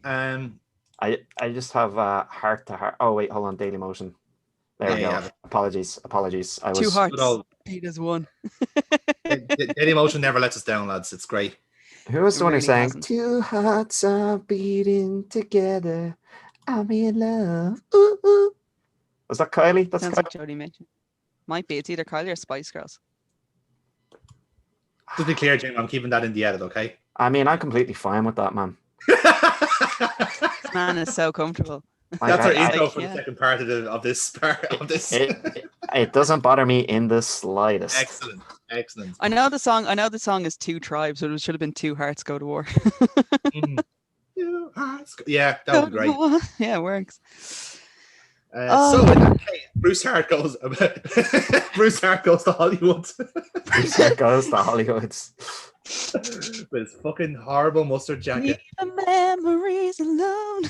I just have heart to heart. Oh wait, hold on. Daily Motion. There we go. Apologies. I was 2 hearts. Peter's one. Daily Motion never lets us down, lads. It's great. Who was the one who sang 2 hearts are beating together? I'm in love. Ooh, ooh. Was that Kylie? That's Sounds Kylie. like Jodie Mitchell. Might be. It's either Kylie or Spice Girls. To be clear, Jim, I'm keeping that in the edit, okay? I mean, I'm completely fine with that, man. This man is so comfortable. That's our intro for the second part of this It doesn't bother me in the slightest. Excellent. I know the song is 2 tribes, but it should have been 2 hearts go to war. 2 hearts. Yeah, that would be great. Yeah, it works. So in that case, Bruce Hart goes to Hollywood. Bruce Hart goes to Hollywood. With his fucking horrible mustard jacket. Leave the memories alone.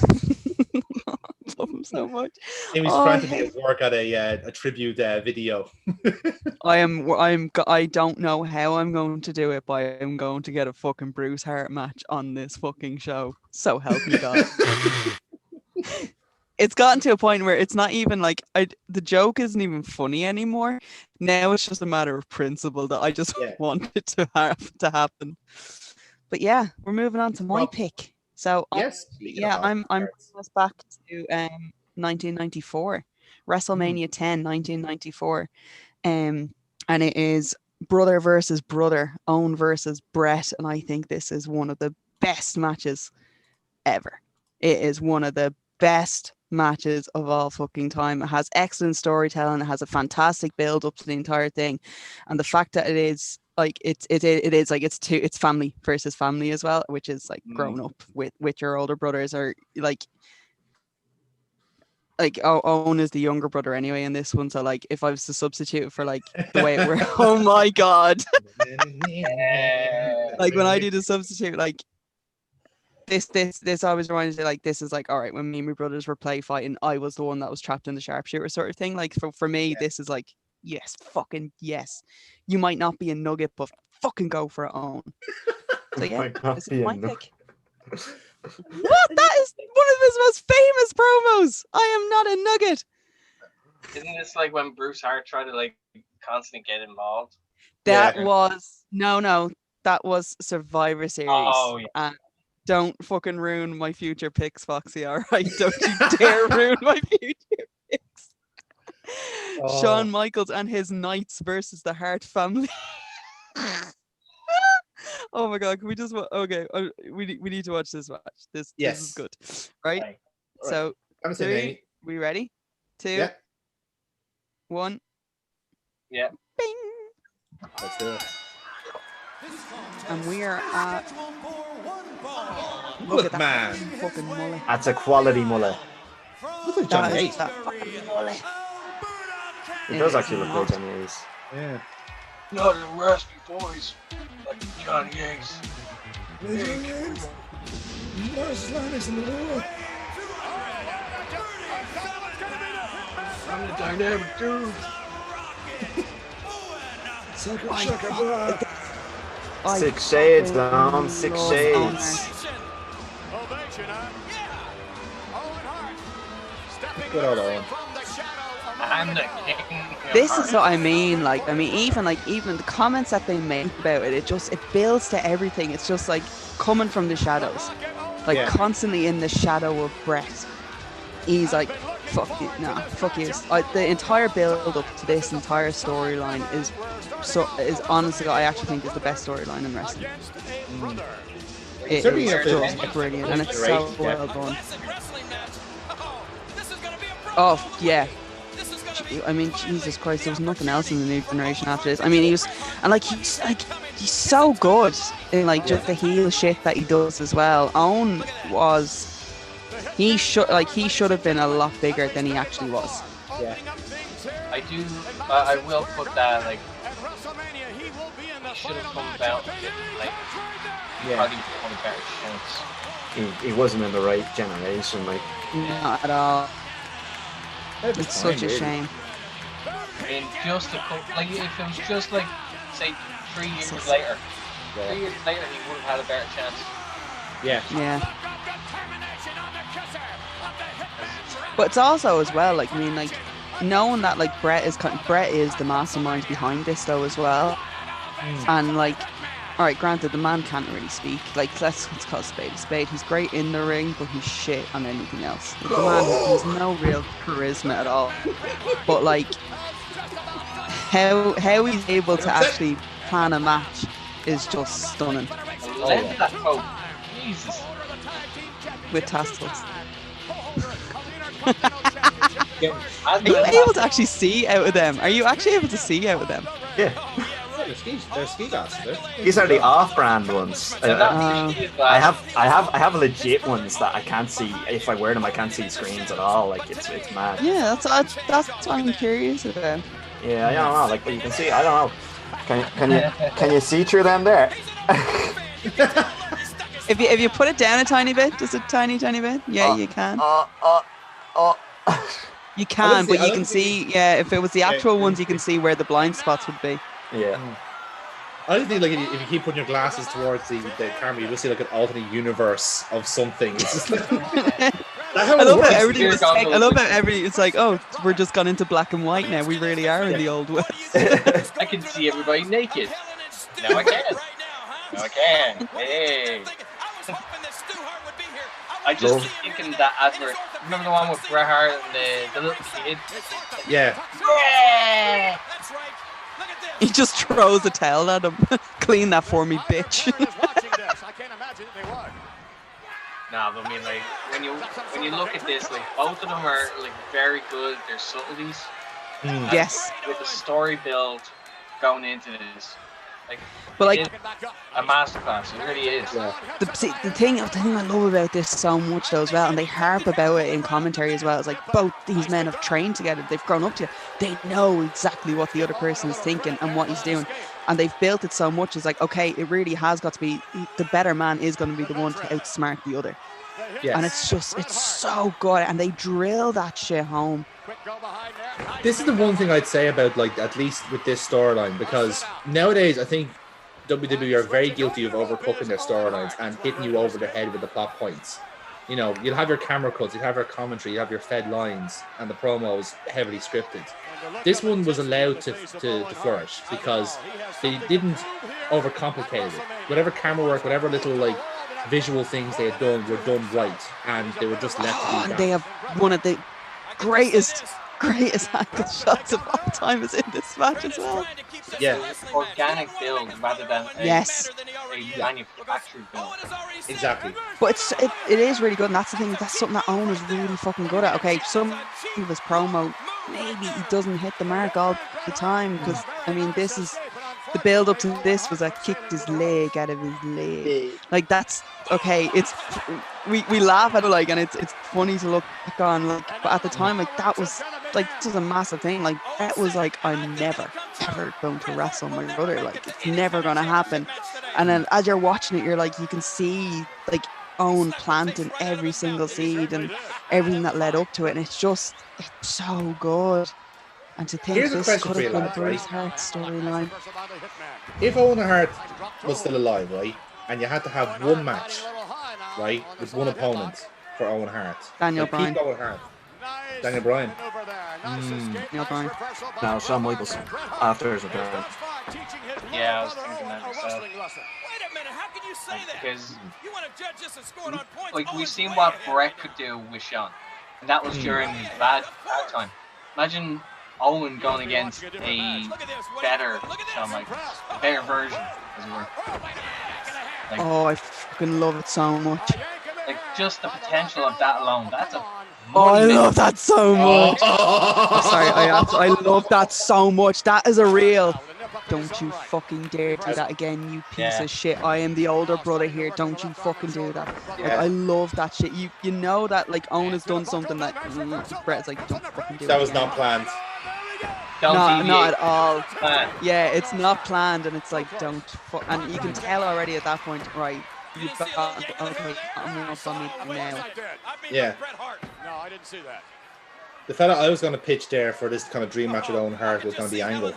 I love him so much. Amy's trying to be at work at a tribute video. I don't know how I'm going to do it, but I'm going to get a fucking Bruce Hart match on this fucking show. So help me God. It's gotten to a point where it's not even like the joke isn't even funny anymore. Now it's just a matter of principle that I just want it to happen. But yeah, we're moving on to my pick. So I'm bringing us back to 1994, WrestleMania 10, 1994, and it is brother versus brother, Owen versus Brett, and I think this is one of the best matches ever. It is one of the best matches of all fucking time. It has excellent storytelling. It has a fantastic build up to the entire thing, and the fact that it is like it's family versus family as well, which is like grown up with your older brothers, or like Owen is the younger brother anyway in this one. So like if I was to substitute for like the way it works, oh my God, like when I do the substitute, like. This always reminds me, like, this is like, all right, when me and my brothers were play fighting, I was the one that was trapped in the sharpshooter sort of thing. Like for me, this is like, yes, fucking yes. You might not be a nugget, but fucking go for it on. So yeah, this is my pick. What? That is one of his most famous promos. I am not a nugget. Isn't this like when Bruce Hart tried to like constantly get involved? That was no, that was Survivor Series. Oh yeah. Don't fucking ruin my future picks, Foxy, all right? Don't you dare ruin my future picks. Shawn Michaels and his Knights versus the Hart family. Oh my God, can we just... Okay, we need to watch this match. This is good. Right? So, 3, we ready? 2, 1. Yeah. Bing! Let's do it. And we are at... Look at that man. Fucking mullet. That's a quality mullet. Look at Johnny Ace. He does actually look like Johnny Ace. Yeah. Not a raspy voice like Johnny Ace. Larry's in the world. I'm the dynamic dude. Six shades, Dom. 6 shades. Good old Owen. I'm the king. This is what I mean. Like, I mean, even the comments that they make about it, it builds to everything. It's just like coming from the shadows, like constantly in the shadow of Brett. He's like, fuck you, nah, fuck you. The entire build up to this entire storyline is honestly, I actually think is the best storyline in wrestling. It is just brilliant, and it's so well done. Oh yeah. I mean, Jesus Christ, there was nothing else in the new generation after this. I mean, he's so good in like just the heel shit that he does as well. Owen he should have been a lot bigger than he actually was. Yeah. I will put that, like, he should have come about like probably won a better chance. He wasn't in the right generation, like. Not at all. It's such a shame. I mean, just if it was just like, say, 3 years later, 3 years later, he would have had a better chance. Yeah. Yeah. But it's also as well, like, I mean, like, knowing that, like, Brett is the mastermind behind this, though, as well. And, like, all right, granted, the man can't really speak. Like, let's call a spade a spade. He's great in the ring, but he's shit on anything else. Like, the man has no real charisma at all. But, like, how he's able to actually plan a match is just stunning. That quote. Jesus. With tassels. Are you able to actually see out of them? Are you actually able to see out of them? Yeah. They're ski glasses. These are the off-brand ones. I have legit ones that I can't see. If I wear them, I can't see screens at all. Like it's mad. Yeah, that's what I'm curious about. Yeah, I don't know. Like, but you can see. I don't know. Can you see through them there? If you put it down a tiny bit, just a tiny bit, yeah, you can. You can, but you can see. Yeah, if it was the actual ones, you can see where the blind spots would be. Yeah. I just think like if you keep putting your glasses towards the camera, you just see like an alternate universe of something. It's just like, I love how everything was like, I love how everything. It's like, oh, we're just gone into black and white now. We really are in the old west. I can see everybody naked. Now I can. Now I can. Hey. I just thinking that advert. Remember the one with Bret Hart and the little kid? Yeah. Yeah. He just throws a towel at him. Clean that for me, bitch. Nah, but I mean, like when you look at this, like both of them are like very good at their subtleties. Yes. With the story build going into this, like, but like a masterclass, it really is. Yeah. The thing I love about this so much though as well, and they harp about it in commentary as well, is like both these men have trained together, they've grown up together, they know exactly what the other person is thinking and what he's doing, and they've built it so much. It's like, okay, it really has got to be the better man is going to be the one to outsmart the other. Yes. And it's so good, and they drill that shit home. This is the one thing I'd say about, like, at least with this storyline, because nowadays I think WWE are very guilty of overcooking their storylines and hitting you over the head with the plot points. You know, you'll have your camera cuts, you'll have your commentary, you have your fed lines, and the promos heavily scripted. This one was allowed to flourish because they didn't overcomplicate it. Whatever camera work, whatever little, like, visual things they had done were done right, and they were just left to do that. And they have one of the greatest angle shots of all time is in this match as well. Yeah. Organic build rather than a manufactured build. Exactly. But it is really good, and that's the thing. That's something that Owen is really fucking good at. Okay, some of his promo, maybe he doesn't hit the mark all the time, because I mean, this is the build up to this was that kicked his leg out of his leg. Like, that's okay. It's we laugh at it, like, and it's funny to look back on, like, but at the time, like, that was like, this is a massive thing. Like, that was like, I'm never ever going to wrestle my brother. Like, it's never gonna happen. And then as you're watching it, you're like, you can see like Owen planting every single seed and everything that led up to it, and it's so good. And to think this could have been Bret Hart's storyline. If Owen Hart was still alive, right, and you had to have one match, right, with one opponent for Owen Hart. Daniel Bryan. Owen Hart. Daniel Bryan. Daniel Bryan. No, Shawn Michaels after his return. Yeah, I was thinking that myself. Because, like, we've seen what Bret could do with Shawn, and that was during his bad time. Imagine Owen going against a better Shawn Michaels, a better version, as it were. Like, oh, I fucking love it so much. Like, just the potential of that alone, that's a I love that so much. Sorry, I love that so much. That is a real. Don't you fucking dare do that again, you piece of shit. I am the older brother here. Don't you fucking do that. Like, I love that shit. You know that, like, Owen has done something that Bret's like, don't fucking do it. That was not planned. Not at all. Yeah, it's not planned, and it's like, don't and you can tell already at that point, right? You've got, okay, I'm up on me now. Yeah. No, I didn't see that. The fella I was going to pitch there for this kind of dream match with Owen Hart was going to be Angle,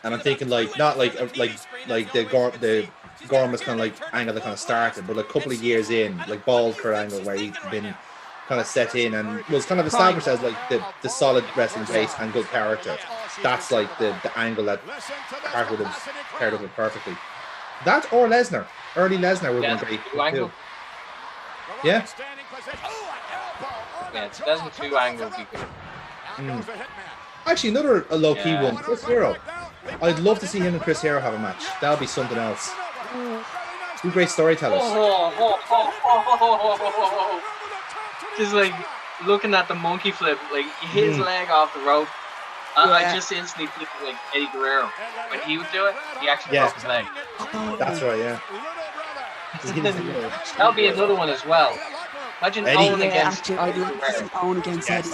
and I'm thinking, like, not like the Gorm was kind of like Angle that kind of started, but a couple of years in, like Bald Kurt Angle, where he'd been kind of set in and was kind of established as like the solid wrestling base and good character. That's like the angle that Hart would have paired up with perfectly. That or Lesnar. Early Lesnar would have been great too. Yeah. Yeah, 2002 angle would be good. Actually, another low-key one, Chris Hero. I'd love to see him and Chris Hero have a match. That would be something else. Two great storytellers. Just like looking at the monkey flip, like his leg off the rope. I just instantly flipped like Eddie Guerrero. When he would do it, he actually broke his leg. That's right, yeah. That'll be another one as well. Imagine Eddie. Owen against I'd love to see Owen against Eddie.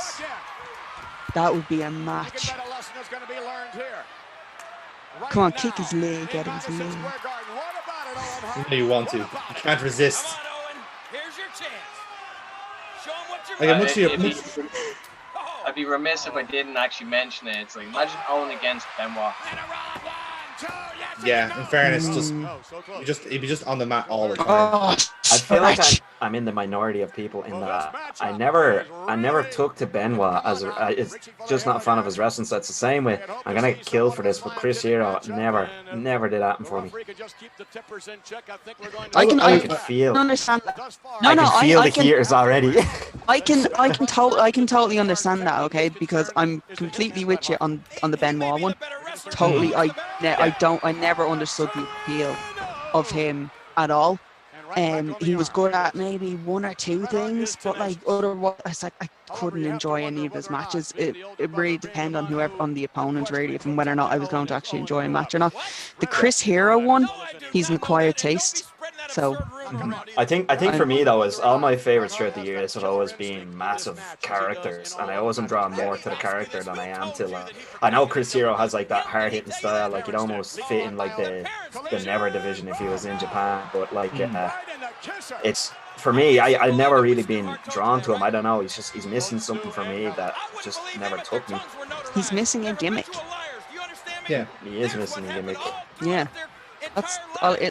That would be a match. Come on, kick his leg, Eddie, his leg. You know you want to. You can't resist. I'd be remiss if I didn't actually mention it. It's like, imagine Owen against Benoit. Yeah, in fairness, he'd be just on the mat all the time. I feel like I'm in the minority of people in that I never took to Benoit as it's just not a fan of his wrestling. So it's the same way. I'm gonna get killed for this, but Chris Hero never did happen for me. I can feel. Understand that. I can feel the heaters already. I can totally understand that. Okay, because I'm completely with you on the Benoit one. Totally, I never understood the appeal of him at all. He was good at maybe one or two things, but like otherwise, I couldn't enjoy any of his matches. It really depended on on the opponent, really, and whether or not I was going to actually enjoy a match or not. The Chris Hero one, he's an acquired taste. So I think for me though, is all my favorites throughout the years have always been massive characters, and I always am drawn more to the character than I am to I know Chris Hero has like that hard hitting style, like he'd almost fit in like the Never division if he was in Japan, but like it's for me, I never really been drawn to him. I don't know, he's missing something for me that just never took me. He's missing a gimmick. Yeah, he is missing a gimmick. Yeah. That's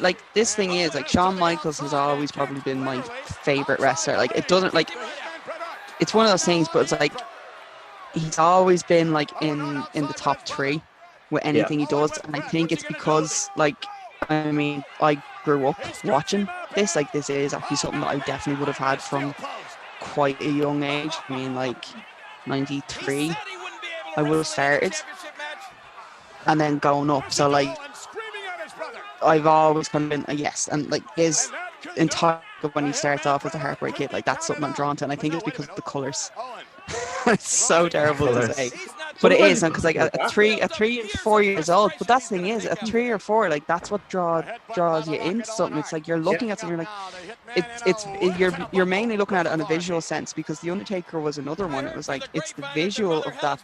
like this thing is like Shawn Michaels has always probably been my favorite wrestler. Like it doesn't like it's one of those things, but it's like he's always been like in the top 3 with anything he does, and I think it's because like I mean I grew up watching this. Like this is actually something that I definitely would have had from quite a young age. I mean like 93 I would have started, and then going up. So like I've always kind of been yes, and like his entire when he starts off as a Heartbreak Kid, like that's something I'm drawn to, and I think it's because of the colours. It's so terrible to say, but it is, because like at 3 and 4 years old. But that's the thing is, at 3 or 4, like that's what draws you into something. It's like you're looking at something, you're like you're mainly looking at it in a visual sense, because The Undertaker was another one. It was like it's the visual of that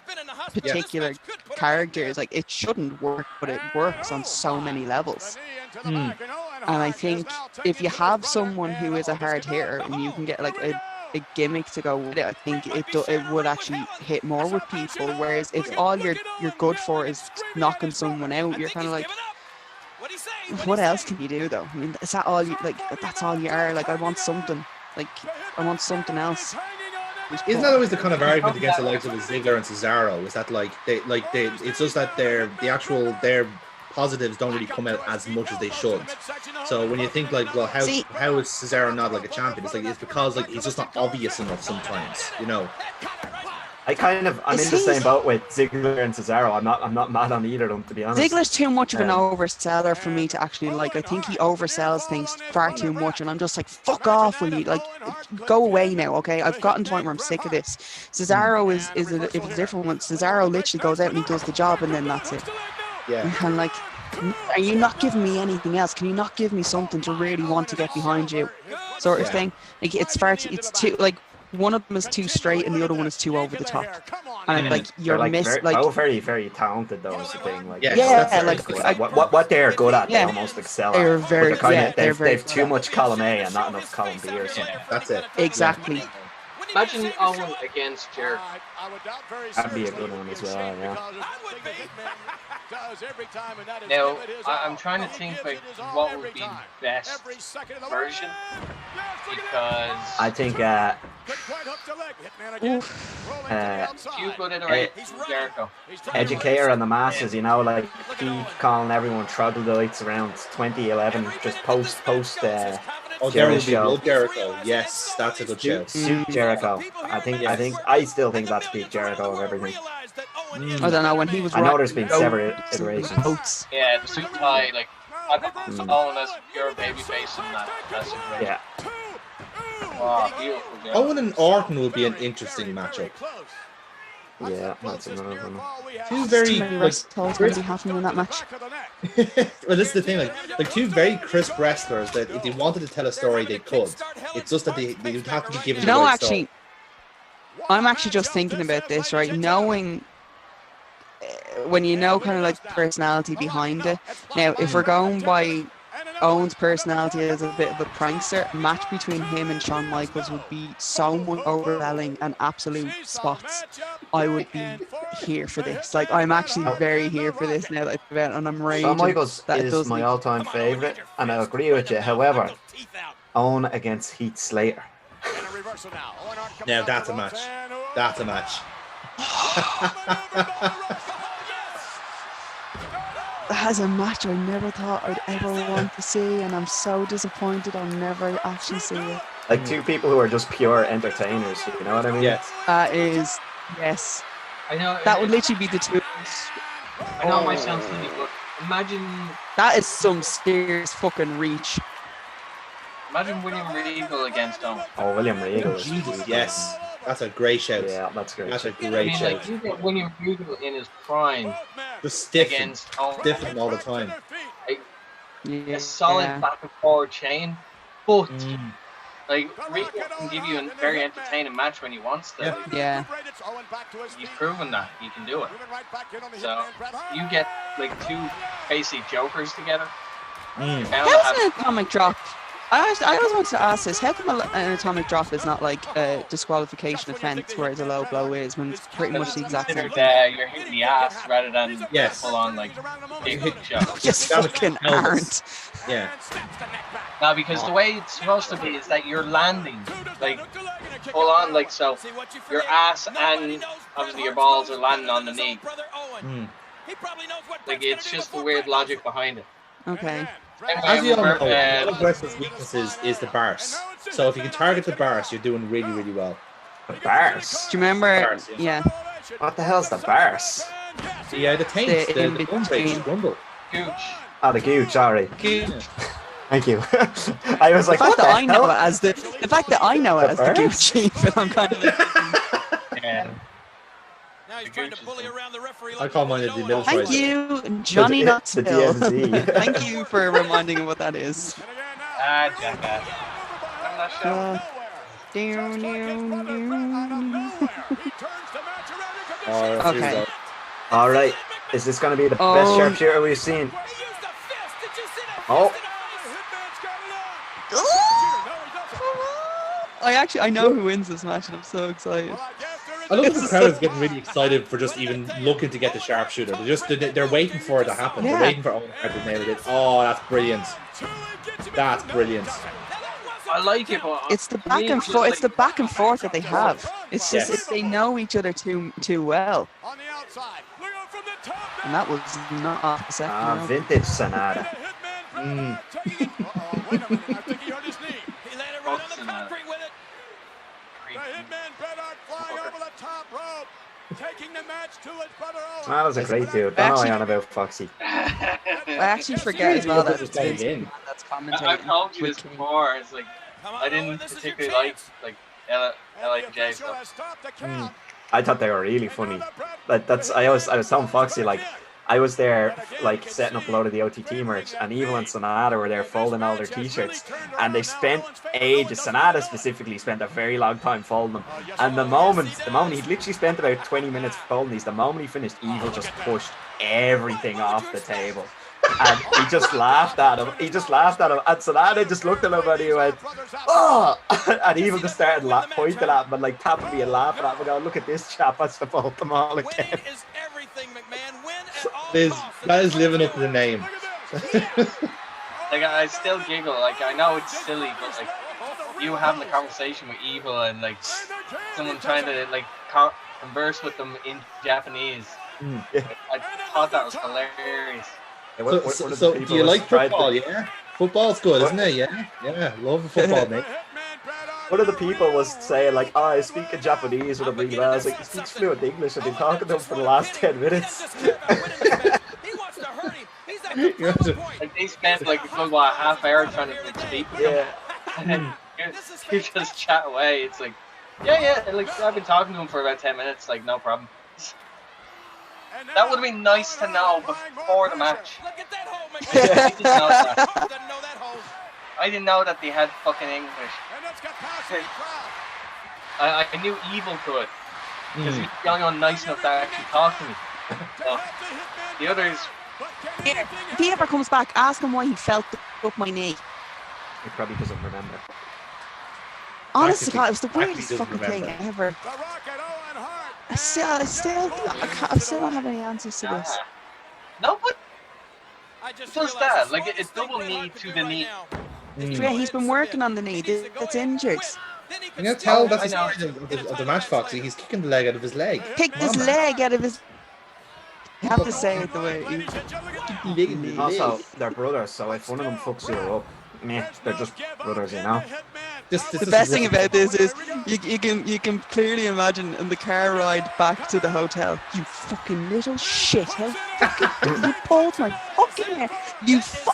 particular character. It's like it shouldn't work, but it works on so many levels. And I think if you have someone who is a hard hitter and you can get like a gimmick to go with it, I think it would actually hit more with people. Whereas if all you're good for is knocking someone out, you're kind of like, what else can you do though? I mean, is that all you like? That's all you are. Like I want something. Like I want something else. Isn't that always the kind of argument against the likes of Ziggler and Cesaro? Is that like they it's just that their positives don't really come out as much as they should. So when you think like, well, how is Cesaro not like a champion? It's like it's because like he's just not obvious enough sometimes, you know. I'm in the same boat with Ziggler and Cesaro. I'm not mad on either of them, to be honest. Ziggler's too much of an overseller for me to actually like. I think he oversells things far too much, and I'm just like, fuck off, will you? Like, go away now, okay? I've gotten to the point where I'm sick of this. Cesaro is a different one. Cesaro literally goes out and he does the job, and then that's it. Yeah. And like, are you not giving me anything else? Can you not give me something to really want to get behind you? Sort of thing. Like it's too like one of them is too straight and the other one is too over the top. And like you're both very, very talented though is the thing. Like like what they're good at, they almost excel at. They're very they've too much column A and not enough column B or something. That's it. Exactly. Imagine Owen against Jericho. That'd be a good one as well, yeah. Now, I'm trying to think like what would be the best version, because I think Few good iterations of Jericho. Educator and the masses, you know, like peak calling everyone troglodytes around 2011, just post Oh, there will be Will Jericho. Yes, that's a good show. Suit Jericho. I still think that's peak Jericho of everything. I don't know when he was. I know there's been several iterations. Yeah, the suit tie, like I've Owen as pure babyface in that. That's a great. Yeah. Wow, beautiful. Jericho. Owen and Orton will be an interesting matchup. Yeah, that's another one. Two very Many wrestlers going to be happening in that match. well, this is the thing, like two very crisp wrestlers that if they wanted to tell a story, they could. It's just that they would have to be given. You know, actually, I'm actually just thinking about this, right? Knowing when you know kind of like the personality behind it. Now, if we're going by Owen's personality as a bit of a prankster, a match between him and Shawn Michaels would be so much overwhelming and absolute spots. I would be here for this. Like, I'm actually very here for this now that I think about it, and I'm raging. Shawn Michaels that is my all-time favorite, and I agree with you. However, Owen against Heath Slater. Now that's a match. That's a match. That's a match I never thought I'd ever want to see, and I'm so disappointed I'll never actually see it. Like two people who are just pure entertainers, you know what I mean? Yes. That is, yes. I know That would literally be the two. I know it might sound silly, but imagine That is some serious fucking reach. William Regal against Owen. Oh, William Regal. is Jesus, sweet. yes. That's a great shout. Yeah, that's great. That's a I great mean, shout. like, you get William Regal in his prime Just stiffing against Owen. all the time. Yeah. A solid back and forward chain, but like Regal can give you a very entertaining match when he wants to. Yeah. Like, Yeah. he's proven that he can do it. So you get like two basic jokers together. You're bound to How's have- an atomic drop? I always wanted to ask this. How come an atomic drop is not like a disqualification offence, whereas a low blow is, when it's pretty much the exact same thing? You're hitting the ass rather than Yes. full on like big shot. Just That was fucking Elvis. aren't. Yeah. No, because the way it's supposed to be is that you're landing like full on, like so. Your ass and obviously your balls are landing on the knee. Like it's just the weird logic behind it. Okay. As you all know, Anyway, one of wrestlers' weaknesses is the bars. So if you can target the bars, you're doing really, really well. The bars. Do you remember? Bars, Yeah. What the hell's the bars? The taints, the in-between. rumble. Gooch. Oh, the gooch, sorry. Gooch. Thank you. I was like, The what fact the that I know hell? it as the fact that I know it The as the birds? Gooch chief, I'm kind of like, Yeah. Now he's trying to bully around the referee. I call mine the demilitarized. thank you, Johnny The Knoxville. DMZ. Thank you for reminding me what that is. Ah, jackass. I'm not sure. Okay. All right. Is this going to be the Oh. best sharpshooter we've seen? Oh. I know who wins this match, and I'm so excited. I love that the crowd is getting really excited for just even looking to get the sharpshooter. They're waiting for it to happen. Yeah. They're waiting for Owen Hart to nail it. Oh, that's brilliant. That's brilliant. I like it, but It's the back and forth. It's the back and forth that they have. It's just Yes. they know each other too well, and that was not off the second. Ah, row. vintage Sonata. That was a great dude. Don't know on about Foxy. I actually forget as well that it's Vince in. that's I've commentating. told you with this King. before. It's like I didn't particularly like LIJ stuff. I thought they were really funny. I was telling Foxy, like, I was there like setting up a load of the OTT merch, and Evil and Sonata were there folding all their t-shirts, and they spent ages. Sonata specifically spent a very long time folding them, and the moment he literally spent about 20 minutes folding these. The moment he finished, Evil just pushed everything off the table, and he just laughed at him. And Sonata just looked at him and he went, "Oh!" And Evil just started pointing at him and like tapping me and laughing at him and going, "Look at this chap has to fold them all again." That is living up to the name. Like I still giggle. Like I know it's silly, but like you having a conversation with Evil and like someone trying to like converse with them in Japanese. I thought that was hilarious. So do you like football? Yeah, football's good, isn't it? Yeah, love the football, mate. One of the people was saying like, "Oh, I speak in Japanese with him really well." I was like, "He speaks fluent English. I've been talking to him for the last 10 minutes." Like they spent like a half hour trying to speak with him, and then you just chat away. It's like, yeah, like I've been talking to him for about 10 minutes. Like no problem. That would have been nice to know before the match. I didn't know that they had fucking English. I knew Evil could, because he's the only one nice enough to actually talk to me. So, the others... If he ever comes back, ask him why he felt up my knee. He probably doesn't remember. Honestly, God, it was the weirdest fucking thing ever. I still don't have any answers to this. No, but just that, like it's double knee to the knee. Yeah, he's been working on the knee. It's injured. You know, tell that's the story of the match, Foxy. He's kicking the leg out of his leg. Kicked his leg out of his. You have to say it the way. Also, they're brothers, so if one of them fucks you up, they're just brothers, you know. The best thing about this is you can clearly imagine in the car ride back to the hotel. You fucking little shit! How fucking you pulled my fucking hair!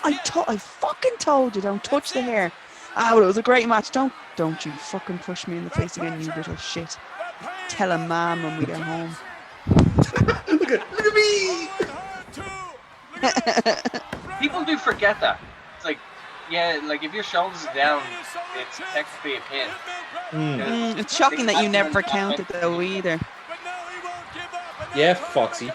I fucking told you don't touch the hair. Well, it was a great match. Don't you fucking push me in the face again, you little shit! Tell a man when we get home. look at me! People do forget that. It's like. Yeah, like if your shoulders are down, it's technically a pin. It's shocking that you never counted though either. Yeah, Foxy.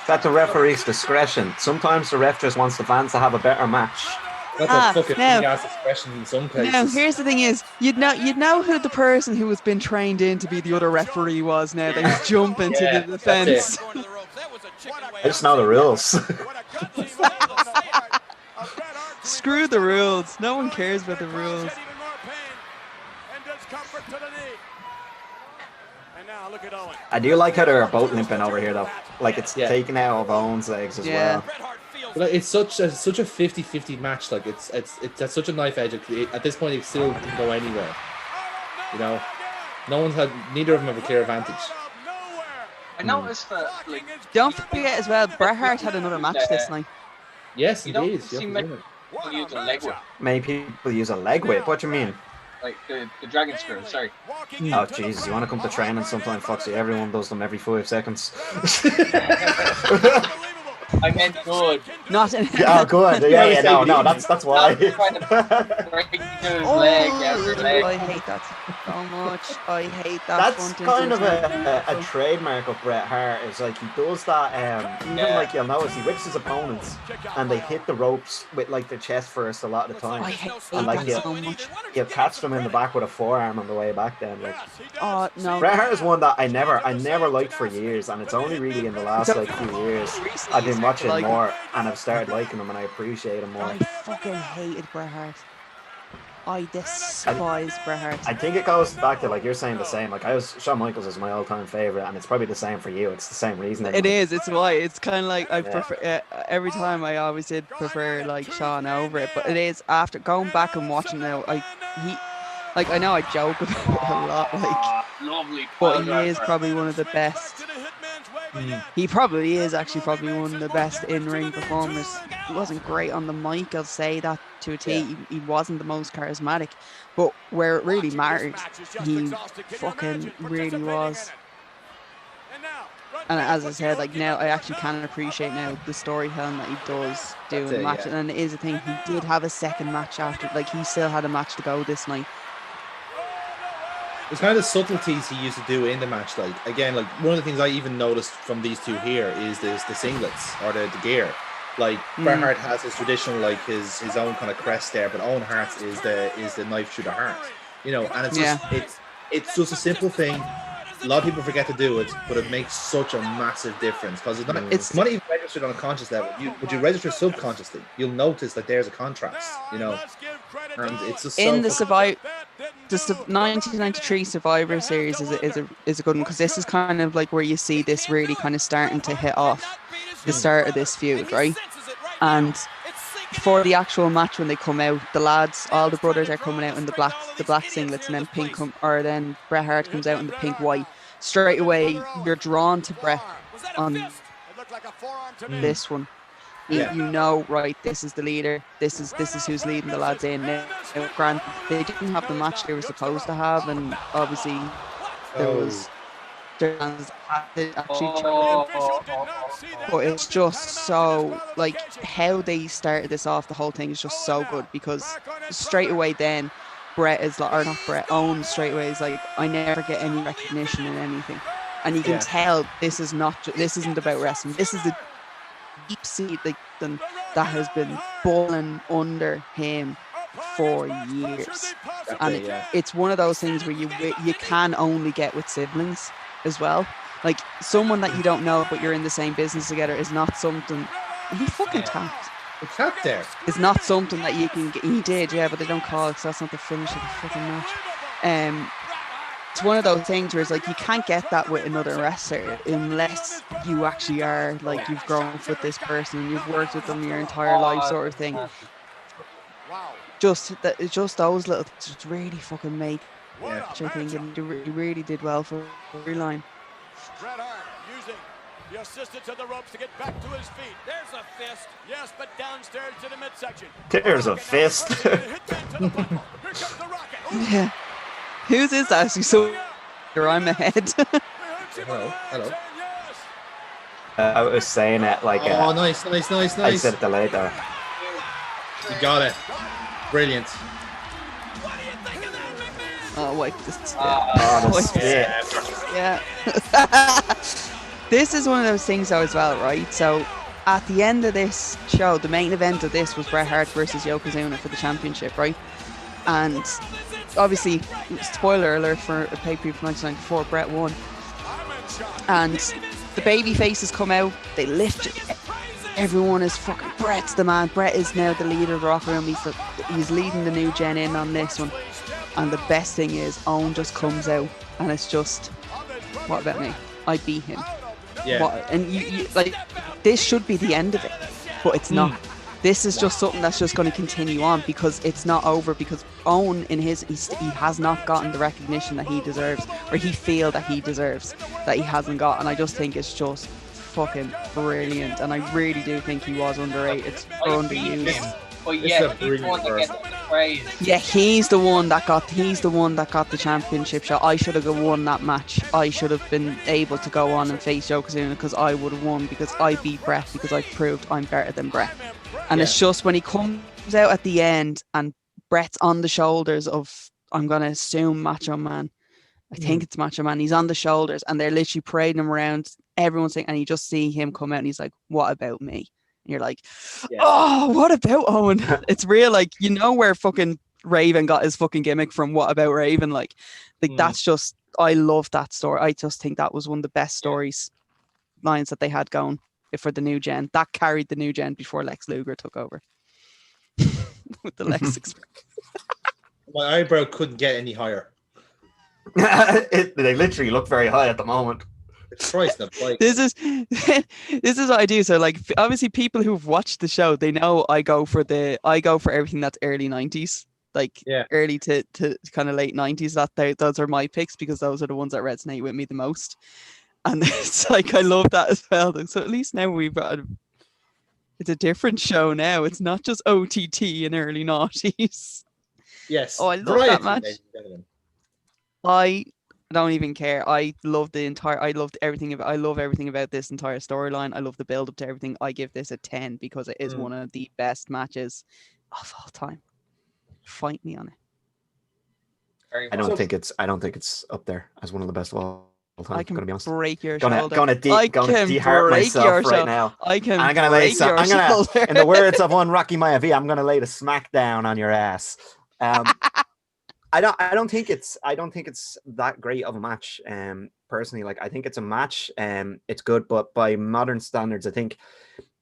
That's the referee's discretion. Sometimes the ref just wants the fans to have a better match. That's a fucking big-ass expression in some places. Now, here's the thing is, you'd know who the person who has been trained in to be the other referee was now that he's jumping to the defence. I just know the rules. Screw the rules. No one cares about the rules. I do like how they're both limping over here though. Like it's taken out of Owen's legs as well. But it's such a 50-50 match. Like it's at such a knife edge. At this point, it still can go anywhere. You know, neither of them have a clear advantage. I noticed that. Like, don't forget as well, Bret Hart had another match this night. Yes, he did. People use a leg whip. Many people use a leg whip. What do you mean? Like the dragon screw. Sorry. Oh Jesus! You want to come to training sometime, Foxy? Everyone does them every 5 seconds. I meant good. Not in. Oh, good. Yeah. No. That's why. Break his leg every leg. I hate that so much. I hate that. That's kind of a trademark of Bret Hart. It's like he does that. Even like you'll notice, he whips his opponents, and they hit the ropes with like the chest first a lot of the time. I hate and like that so much. He'll catch them in the back with a forearm on the way back. Then like. Oh no. Bret Hart is one that I never liked for years, and it's only really in the last like few years I've been watching more, and I've started liking him, and I appreciate him more. I fucking hated Bret Hart. I despise Bret Hart. I think it goes back to like you're saying the same. Like Shawn Michaels is my all-time favorite, and it's probably the same for you. It's the same reason. It is. It's why. It's kind of like I prefer. Every time I always did prefer like Shawn over it, but it is after going back and watching now. I know I joke about it a lot, Lovely. But he is probably one of the best. He probably is actually one of the best in-ring performers. He wasn't great on the mic, I'll say that to a T. Yeah. He wasn't the most charismatic, but where it really mattered, he fucking really was. And as I said, like now I actually can appreciate now the storytelling that he does do in the match. And it is a thing, he did have a second match after, like he still had a match to go this night. There's kind of subtleties he used to do in the match. Like again, like one of the things I even noticed from these two here is the singlets or the gear. Like Bret Hart has his traditional, like his own kind of crest there, but Owen Hart's is the knife through the heart. You know, and it's just a simple thing. A lot of people forget to do it, but it makes such a massive difference because it's not even registered on a conscious level. Would you register subconsciously? You'll notice that there's a contrast. You know, And it's just so In the fucking- the 1993 Survivor Series is a good one, because this is kind of like where you see this really kind of starting to hit off the start of this feud, right? And for the actual match, when they come out, the lads, all the brothers are coming out in the black singlets, and then then Bret Hart comes out in the pink white. Straight away, you're drawn to Bret on this one. Yeah. You know, right, this is the leader. This is who's leading the lads in. Now, granted, they didn't have the match they were supposed to have, and obviously there was but it's just so, like, how they started this off, the whole thing is just so good, because straight away then Bret is like, or not Bret, Owen straight away is like, I never get any recognition in anything, and you can tell this is this isn't about wrestling. This is the deep seed that has been boiling under him for years, and it's one of those things where you can only get with siblings as well. Like, someone that you don't know but you're in the same business together is not something. He fucking tapped. The tap there. It's not something that you can get. He did, yeah, but they don't call it, because that's not the finish of the fucking match. It's one of those things where it's like, you can't get that with another wrestler unless you actually are, like, you've grown up with this person and you've worked with them your entire life, sort of thing. Just those little, just really fucking make. Yeah. I think, and he really did well for the line. Bret Hart using the assistance of the ropes to get back to his feet. There's a fist. Yes, but downstairs to the midsection. There's a fist. Here comes the Rocket. Yeah. Whose is that? So I'm ahead. Hello. I was saying it like nice. I said it delayed there. You got it. Brilliant. Oh, wipe this. Yeah. This is one of those things though as well, right? So at the end of this show, the main event of this was Bret Hart versus Yokozuna for the championship, right? And obviously, spoiler alert for a pay-per-view from 1994, Bret won. And the baby faces come out, they lift it. Everyone is fucking, Bret's the man. Bret is now the leader of the Rocker Room. He's leading the new gen in on this one. And the best thing is, Owen just comes out and it's just, what about me? I beat him. Yeah. And you like, this should be the end of it, but it's not. This is just something that's just going to continue on, because it's not over, because Owen he has not gotten the recognition that he deserves, or he feel that he deserves, that he hasn't got. And I just think it's just fucking brilliant, and I really do think he was underrated or underused. But yeah, he's the one that gets the praise. Yeah, he's the one that got the championship shot. I should have won that match. I should have been able to go on and face Yokozuna, because I would have won, because I beat Bret, because I proved I'm better than Bret. And it's just when he comes out at the end and Bret's on the shoulders of, I'm gonna assume, Macho Man. I think it's Macho Man. He's on the shoulders and they're literally parading him around. Everyone's saying, and you just see him come out and he's like, "What about me?" And you're like, "Oh, what about Owen?" It's real, like, you know where fucking Raven got his fucking gimmick from. What about Raven? Like that's just, I love that story. I just think that was one of the best stories lines that they had going for the new gen. That carried the new gen before Lex Luger took over with the Lex Express. My eyebrow couldn't get any higher. They literally look very high at the moment. Christ, like, this is what I do. So, like, obviously people who've watched the show, they know I go for everything that's early 90s, like early to kind of late 90s. Those are my picks, because those are the ones that resonate with me the most. And it's like, I love that as well. So at least now it's a different show now. It's not just OTT in early 90s. Yes. Oh, I love that match. I don't even care. I love everything about this entire storyline. I love the build up to everything. I give this a 10 because it is one of the best matches of all time. Fight me on it. I don't think it's up there as one of the best of all time. I can gonna be honest. break your shoulder. Gonna de-heart myself right now. I'm gonna break your shoulder. In the words of one Rocky Maivia, I'm gonna lay the smack down on your ass. I don't think it's that great of a match. Personally, like, I think it's a match. It's good, but by modern standards, I think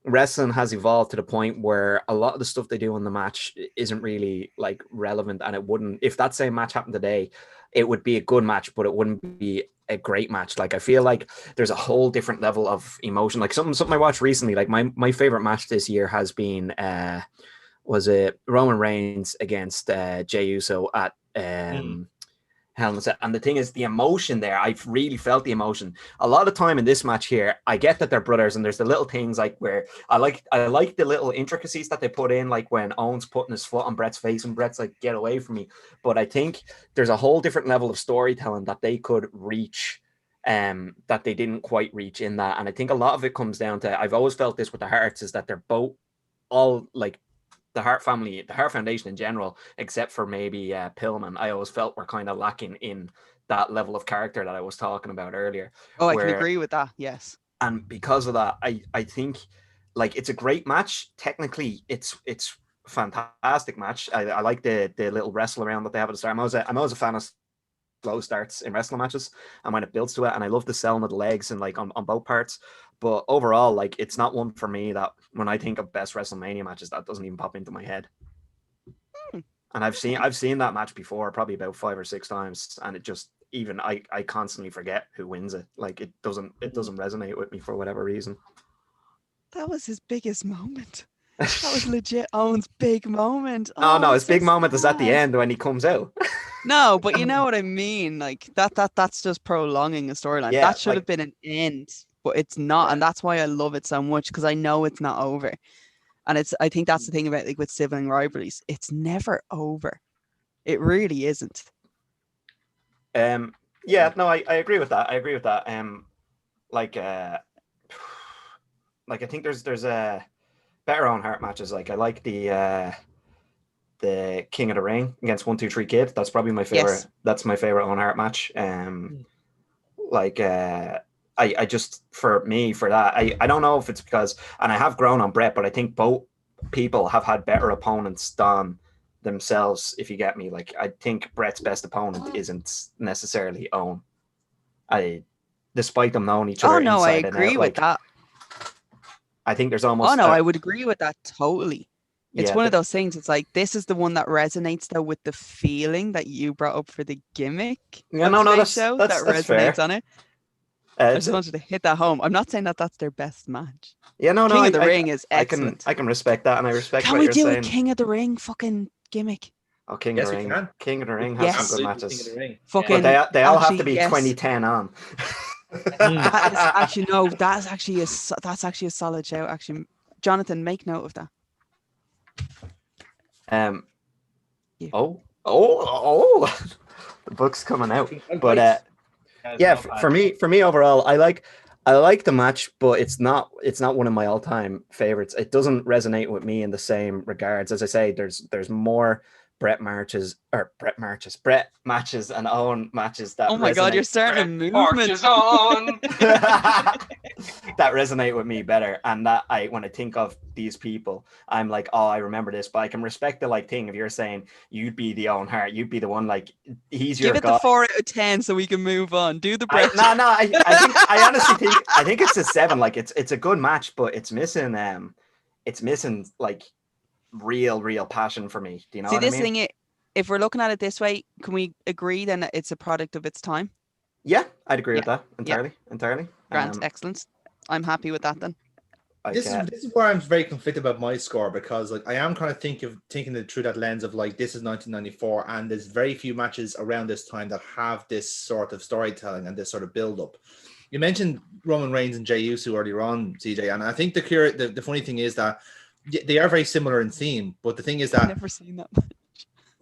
wrestling has evolved to the point where a lot of the stuff they do on the match isn't really like relevant, and it wouldn't, if that same match happened today, it would be a good match, but it wouldn't be a great match. Like I feel like there's a whole different level of emotion. Like something I watched recently, like my favorite match this year has been was it Roman Reigns against Jey Uso at Hell in a Cell. And the thing is, the emotion there, I've really felt the emotion. A lot of time in this match here, I get that they're brothers, and there's the little things like where I like the little intricacies that they put in, like when Owen's putting his foot on Brett's face and Brett's like, get away from me. But I think there's a whole different level of storytelling that they could reach that they didn't quite reach in that. And I think a lot of it comes down to, I've always felt this with the Hearts, is that they're both all like the Hart family, the Hart Foundation in general, except for maybe Pillman, I always felt were kind of lacking in that level of character that I was talking about earlier. Oh, I can agree with that. Yes. And because of that, I think like it's a great match. Technically, it's fantastic match. I like the little wrestle around that they have at the start. I'm always a fan of slow starts in wrestling matches and when it builds to it, and I love the selling of the legs and like on both parts. But overall, like it's not one for me that when I think of best WrestleMania matches, that doesn't even pop into my head. And I've seen that match before, probably about 5 or 6 times, and it just even I constantly forget who wins it. Like it doesn't resonate with me for whatever reason. That was his biggest moment. That was legit Owen's big moment. Oh no, his big moment is at the end when he comes out. No, but you know what I mean. Like that's just prolonging a storyline. Yeah, that should have been an end, but it's not, and that's why I love it so much, because I know it's not over. And I think that's the thing about like with sibling rivalries, it's never over. It really isn't. Yeah, no, I agree with that. Like I think there's a better Owen Hart matches. Like I like the King of the Ring against 1-2-3 Kid. That's probably my favorite. Yes. That's my favorite Owen Hart match. I just, for that, I don't know if it's because, and I have grown on Brett, but I think both people have had better opponents than themselves, if you get me. Like I think Brett's best opponent isn't necessarily Owen. Despite them knowing each other. Oh no, I inside and agree out, with like, that. I think there's almost. Oh no, I would agree with that totally. It's Yeah, one of those things. It's like, this is the one that resonates though with the feeling that you brought up for the gimmick. Yeah, of no, today's that's show that's that that's resonates fair. on it. I just wanted to hit that home. I'm not saying that that's their best match. Yeah, no, King of the Ring is excellent. I can respect that, and I respect Can what we you're do saying. a King of the Ring fucking gimmick? Oh, King Yes, of the we Ring. can. King of the Ring has Yes. some good Absolutely, matches. King of the Ring. Fucking, But they all have to actually, be yes. 2010 on. That is actually, no, that's actually a solid shout. Actually, Jonathan, make note of that. Yeah. Oh, the book's coming out. But yeah, It's not for me overall, I like the match, but it's not one of my all-time favorites. It doesn't resonate with me in the same regards. As I say, there's more Brett matches and Owen matches that Oh my God, you're starting a movement. Marches on. that resonate with me better, and that when I think of these people, I'm like, oh, I remember this. But I can respect the like thing if you're saying you'd be the Owen Hart, you'd be the one, like he's your Give it guy. the 4 out of 10 so we can move on. Do the Brett. I honestly think it's a 7. Like it's a good match, but it's missing like real passion for me. Do you know See, what this I mean? thing, if we're looking at it this way, can we agree then that it's a product of its time? Yeah, I'd agree with Yeah. that entirely. Grant, excellent. I'm happy with that then. This is where I'm very conflicted about my score, because like I am kind of thinking it through that lens of like, this is 1994 and there's very few matches around this time that have this sort of storytelling and this sort of build up. You mentioned Roman Reigns and Jey Uso earlier on, CJ, and I think the funny thing is that they are very similar in theme, but the thing is that I've never seen that much.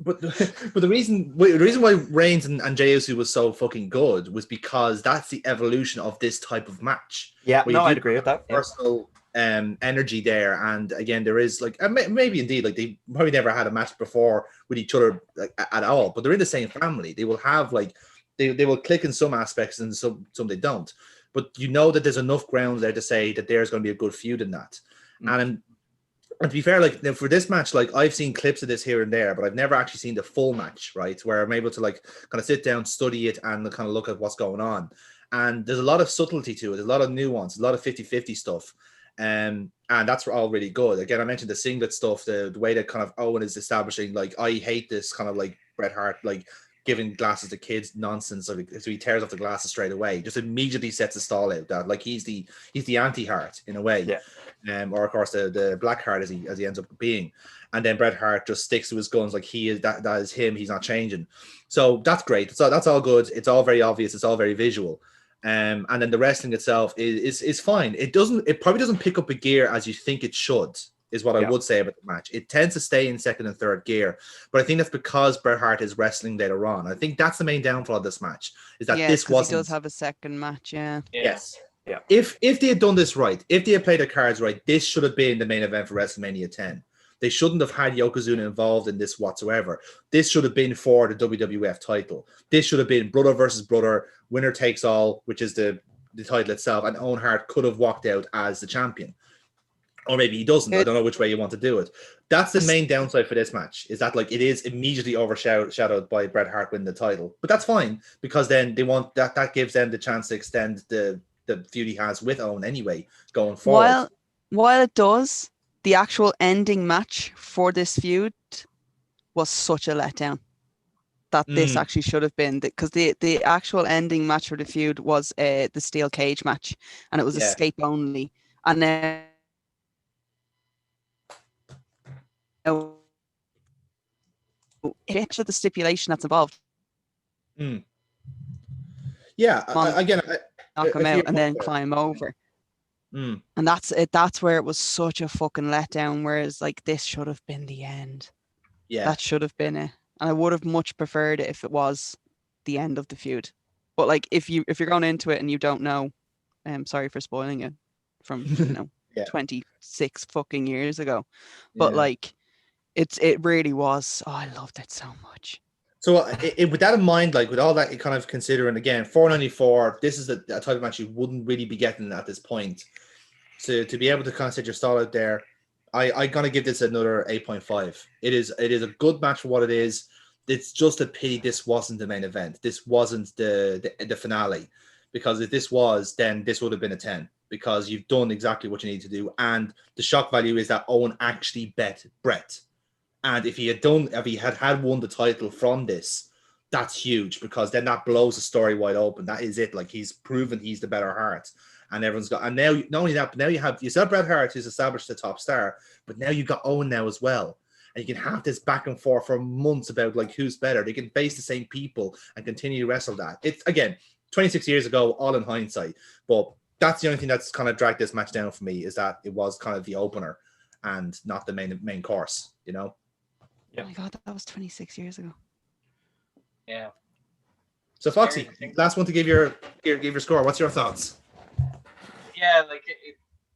But the reason why Reigns and Jey Uso was so fucking good was because that's the evolution of this type of match. Yeah, where no, you do I'd agree with that. Personal energy there, and again, there is like maybe indeed like they probably never had a match before with each other like, at all, but they're in the same family. They will have like they will click in some aspects and some they don't. But you know that there's enough ground there to say that there's going to be a good feud in that, and to be fair, like for this match, like I've seen clips of this here and there, but I've never actually seen the full match, right? Where I'm able to like kind of sit down, study it, and kind of look at what's going on. And there's a lot of subtlety to it. There's a lot of nuance, a lot of 50-50 stuff. And that's all really good. Again, I mentioned the singlet stuff, the way that kind of Owen is establishing, like, I hate this kind of like Bret Hart, like giving glasses to kids nonsense. So he tears off the glasses straight away, just immediately sets a stall out that like he's the anti-Hart in a way. Yeah. Or of course the black Hart as he ends up being. And then Bret Hart just sticks to his guns, like he is that is him, he's not changing. So that's great. So that's all good. It's all very obvious, it's all very visual. And then the wrestling itself is fine. It probably doesn't pick up a gear as you think it should, is what I would say about the match. It tends to stay in second and third gear, but I think that's because Bret Hart is wrestling later on. I think that's the main downfall of this match, is that this wasn't. He does have a second match, Yes. Yeah. If they had done this right, if they had played their cards right, this should have been the main event for WrestleMania 10. They shouldn't have had Yokozuna involved in this whatsoever. This should have been for the WWF title. This should have been brother versus brother, winner takes all, which is the title itself, and Owen Hart could have walked out as the champion. Or maybe he doesn't. I don't know which way you want to do it. That's the main downside for this match, is that like it is immediately overshadowed by Bret Hart winning the title. But that's fine, because then they want that gives them the chance to extend the feud he has with Owen anyway going forward. While it does, the actual ending match for this feud was such a letdown that this actually should have been, because the actual ending match for the feud was the steel cage match, and it was escape only, and then it's the stipulation that's involved. Yeah, again, knock him out and then climb over. And that's it. That's where it was such a fucking letdown. Whereas like this should have been the end. Yeah, that should have been it. And I would have much preferred it if it was the end of the feud. But like if you're going into it and you don't know, sorry for spoiling it from 26 fucking years ago. But like it really was. Oh, I loved it so much. So with that in mind, like with all that, you kind of considering again, $4.94. This is a type of match you wouldn't really be getting at this point. So to be able to kind of set your stall out there, I'm gonna give this another 8.5. It is a good match for what it is. It's just a pity this wasn't the main event. This wasn't the finale, because if this was, then this would have been a 10, because you've done exactly what you need to do. And the shock value is that Owen actually bet Bret. And if he had won the title from this, that's huge, because then that blows the story wide open. That is it. Like, he's proven he's the better Hart, and everyone's got. And now, not only that, but now you still have Bret Hart, who's established the top star, but now you've got Owen now as well, and you can have this back and forth for months about like who's better. They can face the same people and continue to wrestle that. It's again 26 years ago, all in hindsight, but that's the only thing that's kind of dragged this match down for me, is that it was kind of the opener and not the main course. You know. Yeah. Oh my god, that was 26 years ago. Yeah. So Foxy, last one to give your score. What's your thoughts? Yeah, like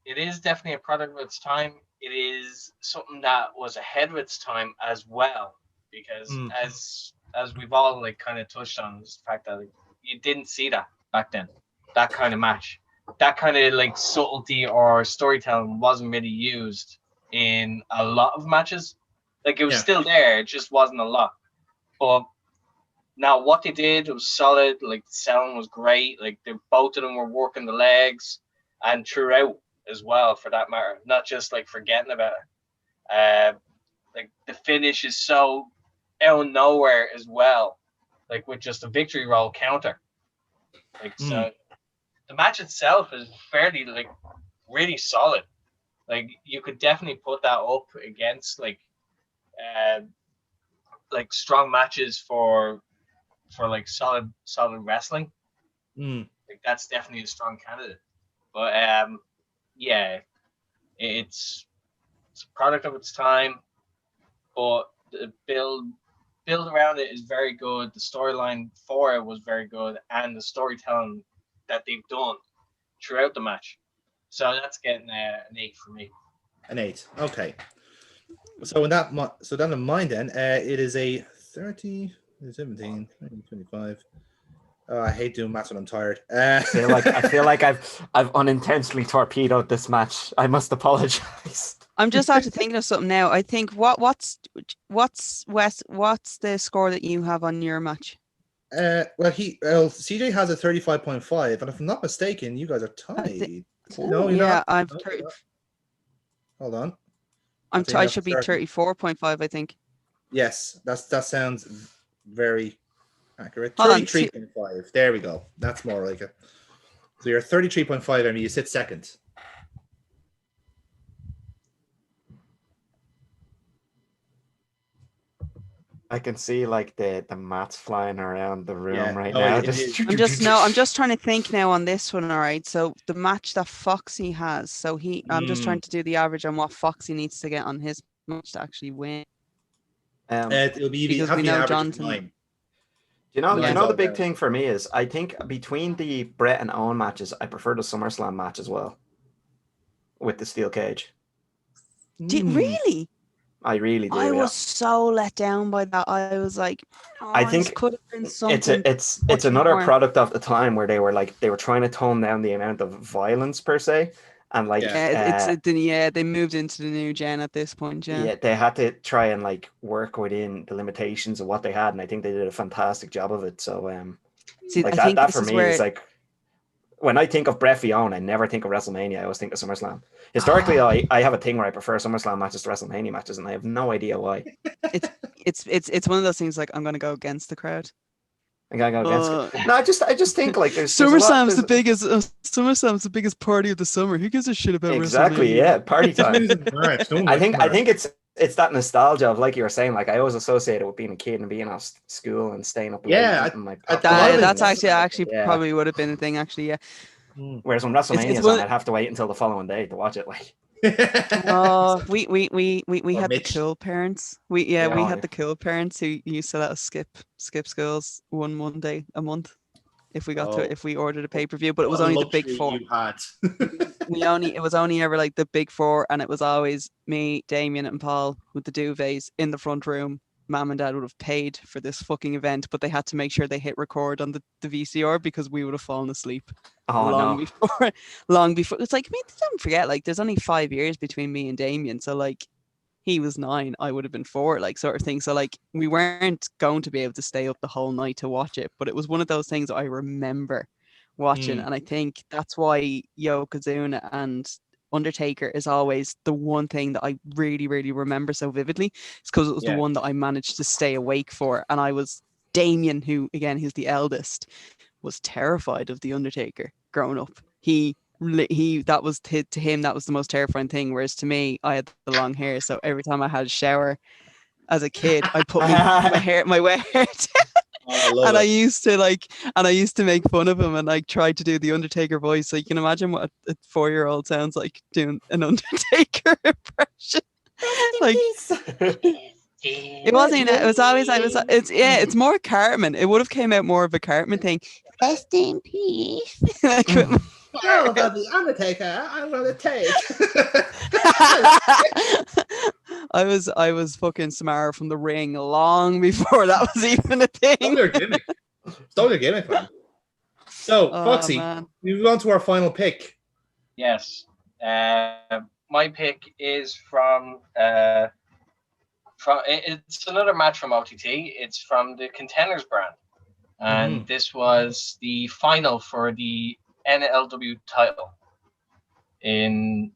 it is definitely a product of its time. It is something that was ahead of its time as well, because as we've all like kind of touched on, is the fact that like, you didn't see that back then. That kind of match, that kind of like subtlety or storytelling wasn't really used in a lot of matches. Like it was still there, it just wasn't a lot. But now what they did was solid. Like the selling was great. Like both of them were working the legs and throughout as well, for that matter. Not just like forgetting about it. Like the finish is so out of nowhere as well. Like with just a victory roll counter. Like so, the match itself is fairly like really solid. Like you could definitely put that up against like strong matches for like solid wrestling. Like that's definitely a strong candidate. But yeah, it's a product of its time, but the build around it is very good. The storyline for it was very good, and the storytelling that they've done throughout the match. So that's getting an 8 for me. An 8. Okay. So then in mind then, it is a 30, 17, 25. Oh, I hate doing maths when I'm tired. I feel like I've unintentionally torpedoed this match. I must apologize. I'm just after thinking of something now. I think what's the score that you have on your match? CJ has a 35.5, and if I'm not mistaken, you guys are tied. No, you're not. Hold on. I should be 34.5, I think. Yes, that sounds very accurate. Hold on, 33.5. There we go. That's more like it. So you're 33.5, Emmy. You sit second. I can see like the maths flying around the room right no, now. it is. I'm just trying to think now on this one. All right, so the match that Foxy has. So I'm just trying to do the average on what Foxy needs to get on his match to actually win. It'll be because have we to be an know average of Johnson. 9. Do you Nine's know all the big down. thing for me is I think between the Brett and Owen matches, I prefer the SummerSlam match as well with the steel cage. Really? I really do. I was so let down by that. I was like, I think this could have been something. It's another product of the time where they were trying to tone down the amount of violence per se, and like they moved into the new gen at this point. Yeah, they had to try and like work within the limitations of what they had, and I think they did a fantastic job of it. So see, like I think that this for is me where is like when I think of Brett v. Owen, I never think of WrestleMania. I always think of SummerSlam. Historically, I have a thing where I prefer SummerSlam matches to WrestleMania matches, and I have no idea why. it's one of those things like I'm gonna go against the crowd. I gotta go against it. No, I just think like there's SummerSlam's the biggest party of the summer. Who gives a shit about exactly, WrestleMania? yeah, party time. March. I think it's that nostalgia of like you were saying, like I always associate it with being a kid and being off school and staying up late. Yeah, that's actually probably would have been a thing. Actually, yeah. Whereas when WrestleMania's on, I'd have to wait until the following day to watch it. Like, we had the cool parents. We had the cool parents who used to let us skip schools one Monday a month if we got if we ordered a pay-per-view, but it was only the big four. You had. It was only ever like the big four, and it was always me, Damien, and Paul with the duvets in the front room. Mom and Dad would have paid for this fucking event, but they had to make sure they hit record on the VCR because we would have fallen asleep long before. It's like, I mean, don't forget, like, there's only 5 years between me and Damien, so like, he was 9, I would have been 4, like, sort of thing. So like, we weren't going to be able to stay up the whole night to watch it, but it was one of those things I remember watching, and I think that's why Yokozuna and Undertaker is always the one thing that I really, really remember so vividly. It's because it was the one that I managed to stay awake for. And I was Damien, who again, he's the eldest, was terrified of the Undertaker growing up. He that was to him, that was the most terrifying thing. Whereas to me, I had the long hair, so every time I had a shower as a kid, I put my wet hair down. I used to make fun of him and like try to do the Undertaker voice. So you can imagine what a 4-year-old sounds like doing an Undertaker impression. Like it wasn't. It was always. It's more Cartman. It would have came out more of a Cartman thing. Rest in peace. Well, about the Undertaker, I want to take. I was fucking Samara from the Ring long before that was even a thing. Stole your gimmick, man. So, Foxy, we move on to our final pick. Yes. My pick is from it's another match from OTT. It's from the Contenders brand. And this was the final for the NLW title in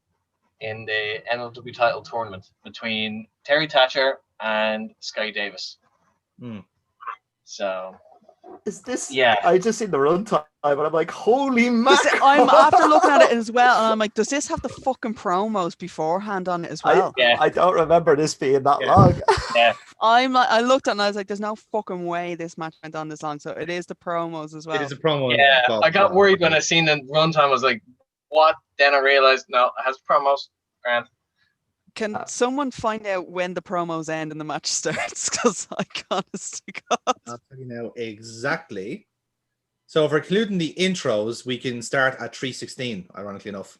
the NLW title tournament between Terry Thatcher and Sky Davis. So is this? Yeah, I just seen the runtime, but I'm like, holy mackerel! I'm after looking at it as well, and I'm like, does this have the fucking promos beforehand on it as well? I don't remember this being that long. Yeah. I looked at it and I was like, there's no fucking way this match went on this long. So it is the promos as well. It is a promo. Yeah, I got worried when I seen the runtime. I was like, what? Then I realized, no, it has promos. Grand. Can someone find out when the promos end and the match starts? Because I honest to God. I'll tell you now exactly. So if we're including the intros, we can start at 3:16, ironically enough.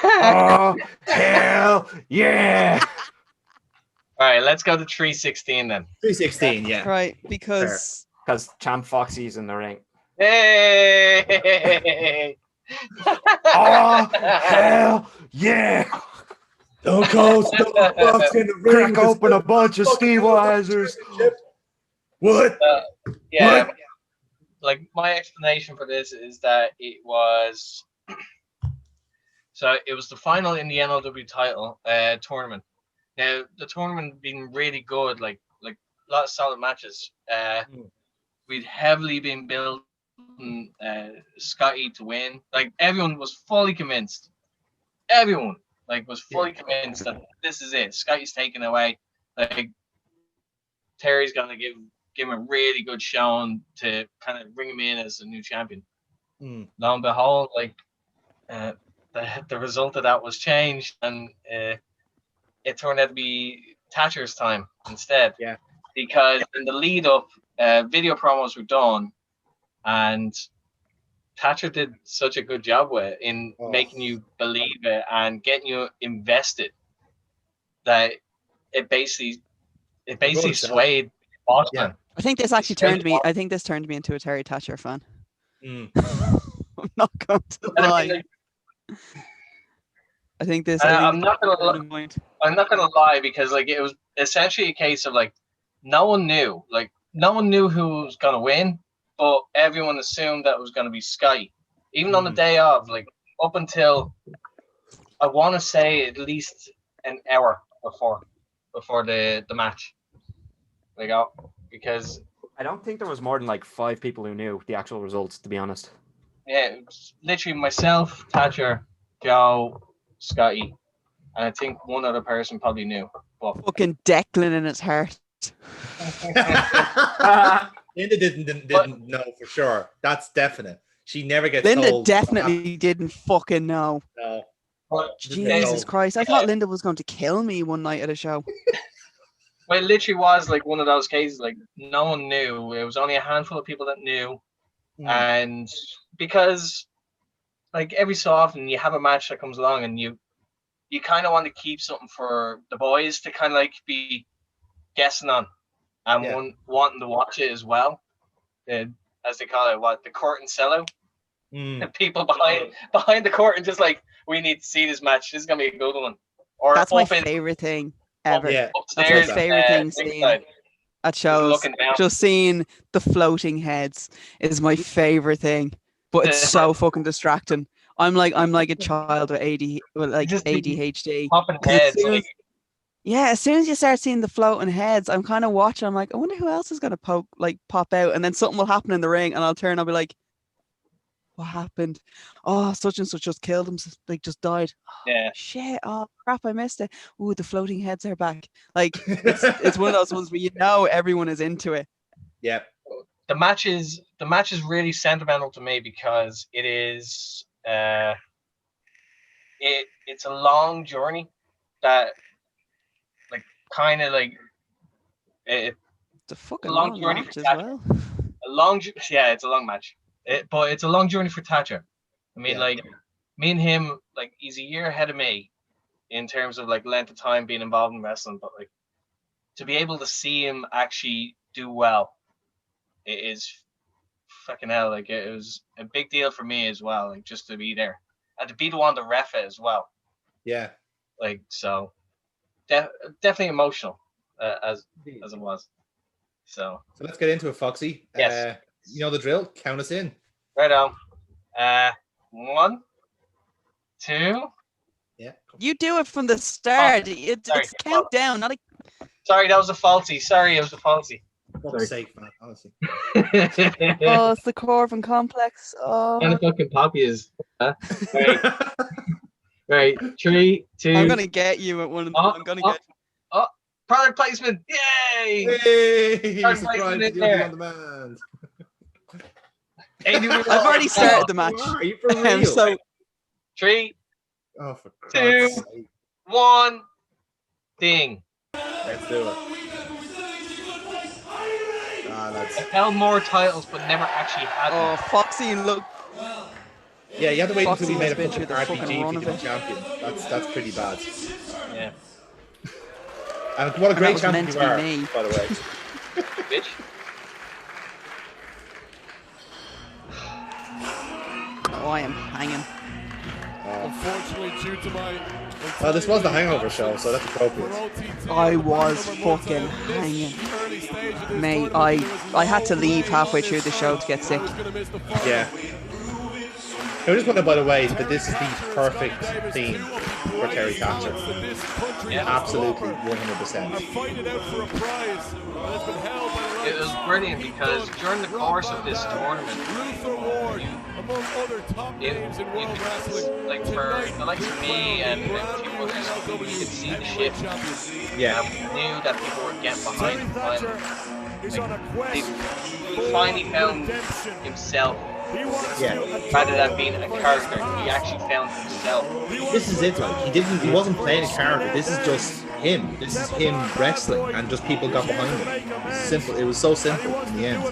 Oh, hell yeah! All right, let's go to 3:16 then. 3:16, yeah. Right, because Champ Foxy's in the ring. Hey! Oh, hell yeah! Don't go Fox in the ring. Crack open a bunch of Steveweisers. What? Yeah. What? Like my explanation for this is that it was So it was the final in the NLW title tournament. Now the tournament been really good, like a lot of solid matches. We'd heavily been building Scotty to win. Like everyone was fully convinced. Everyone was fully convinced that this is it. Scotty's taken away. Like Terry's gonna give him a really good showing to kind of bring him in as a new champion. Lo and behold, the result of that was changed, and it turned out to be Thatcher's time instead. Yeah. Because in the lead up, video promos were done, and Thatcher did such a good job with it in making you believe it and getting you invested that it basically swayed Boston. Yeah. I think this actually turned me. I think this turned me into a Terry Thatcher fan. Mm. I'm not going to lie. I think this. I'm not gonna lie because it was essentially a case of no one knew who was gonna win, but everyone assumed that it was gonna be Sky. Even on the day of, up until I want to say at least an hour before the match. Because I don't think there was more than 5 people who knew the actual results, to be honest. Yeah, it was literally myself, Thatcher, Joe, Scotty, and I think one other person probably knew. But fucking Declan in his heart. Linda didn't know for sure. That's definite. She never gets Linda told. definitely didn't fucking know. No. Jesus Christ. I thought Linda was going to kill me one night at a show. Well, it literally was one of those cases, no one knew. It was only a handful of people that knew. And because every so often you have a match that comes along and you kind of want to keep something for the boys to kind of be guessing on and wanting to watch it as well. As they call it, the curtain sellout. The people behind the curtain just we need to see this match. This is gonna be a good one. Or that's my favorite thing ever. That's my favorite thing seeing at shows. Just seeing the floating heads is my favorite thing. But it's so fucking distracting. I'm like a child with ADHD. Popping heads. As soon as you start seeing the floating heads, I'm kind of watching. I'm like, I wonder who else is gonna pop out, and then something will happen in the ring, and I'll turn. I'll be like, what happened? Oh, such and such just killed him. Just died. Yeah. Shit. Oh crap! I missed it. Ooh, the floating heads are back. It's one of those ones where everyone is into it. Yeah. The match is really sentimental to me because it is it's a long journey that it's a fucking long journey match as well. It's a long match. But it's a long journey for Thatcher. I mean, me and him, he's a year ahead of me in terms of length of time being involved in wrestling. But to be able to see him actually do well, it is fucking hell. It was a big deal for me as well. Just to be there and to be the one to ref it as well. Yeah. So, definitely emotional as it was. So let's get into it, Foxy. Yes. You know the drill. Count us in. Right on. 1, 2. Yeah. You do it from the start. It's countdown, not a. Sorry, that was a falsy. Sorry, it was a falsy. For fuck's sake, man. Honestly. Oh, it's the Corvin complex. Oh. And the fucking poppy is. Huh? Right. 3, 2. I'm gonna get you at one of them. I'm gonna get. Oh, product placement! Yay! Hey, Product placement in there. On demand. I've already started the match. Are you for real? So 3, oh, for 2, 1. Ding. Let's do it. That's... held more titles, but never actually had them. Oh, Foxy, look. Yeah, you have to wait Foxy until we made a has fucking been through the RPG fucking run if you of become champion. That's pretty bad. Yeah. And what a great was champion meant you to are, be me. by the way. Bitch. Oh, I am hanging. Unfortunately, due to my Well, this was the Hangover show, so that's appropriate. I was fucking hanging. Mate, I had to leave halfway through the show to get sick. Yeah. I just want to, by the way, that this is the perfect theme for Terry Thatcher. Yeah. Absolutely, 100%. It was brilliant because during the course of this tournament, like for the likes of me and a few others, we could see the shift. Yeah. We knew that people were getting behind him. Like, he finally found himself. Yeah. Rather than being a character, he actually found himself. This is it, like he wasn't playing a character. This is just him. This is him wrestling, and just people got behind him. It was simple. It was so simple in the end.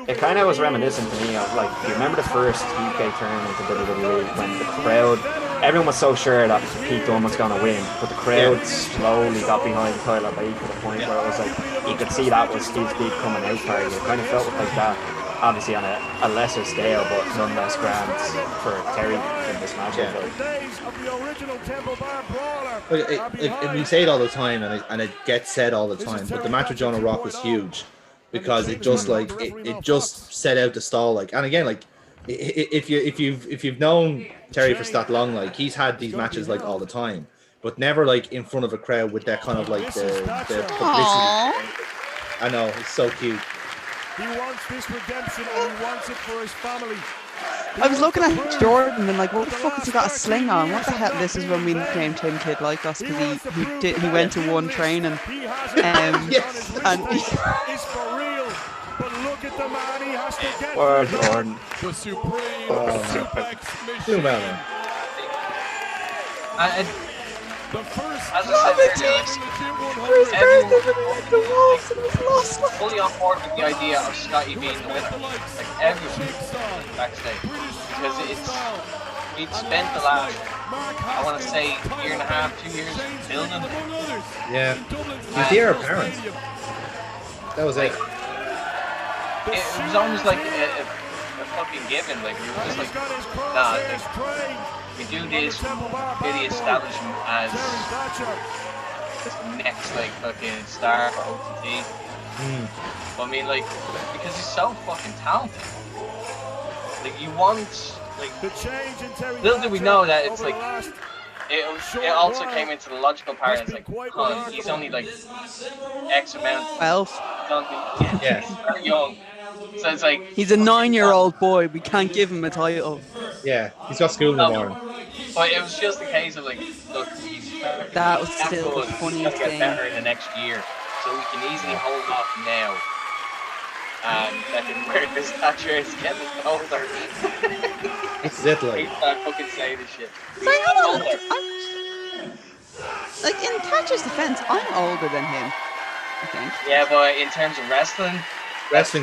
It kind of was reminiscent to me of, like, do you remember the first UK tournament in WWE when the crowd, everyone was so sure that Pete Dunne was going to win, but the crowd slowly got behind Tyler Bate to the point where it was like, you could see that was his big coming out party. It kind of felt like that. Obviously on a lesser scale, but none less grand for Terry in this match. Yeah. We say it all the time, and it gets said all the time. But the match with Jonah Rock was huge because it just like it just set out the stall. Like, and again, like if you've known Terry for that long, like he's had these matches like all the time, but never like in front of a crowd with that kind of like the publicity. Aww. I know, it's so cute. He wants this redemption and he wants it for his family. I was looking at Jordan and like, what the fuck has he got a sling on? What the hell? This is when we named Tim Kid Like Us because he went to one training. Yes. And It's for real. But look at the man he has to get. Word, Jordan. The supreme suplex Do mission. well, man. The first As I said earlier, fully on board with the idea of Scotty being the winner. Like everyone backstage. Because we'd spent the last, I want to say, year and a half, 2 years building it. Yeah. He's the heir apparent. That was it. It was almost like a fucking given. Like we were just like, nah, like, we do this for the establishment as the next like fucking star for OTT. But I mean, like, because he's so fucking talented. Like you want, like, little did we know that it's like. It also came into the logical part. It's like, he's only like X amount. 12. Yeah. He's very young. So it's like He's a 9-year-old boy. We can't give him a title. Yeah. He's got school in the morning. But it was just a case of like, look, he's That was still the good. funniest He's gonna thing. get better in the next year, so we can easily hold off now. And fucking where this Thatcher is getting older. This is it, like. He's not fucking saying this shit. Like, hold on. Like, in Thatcher's defense, I'm older than him, I think. Yeah, but in terms of wrestling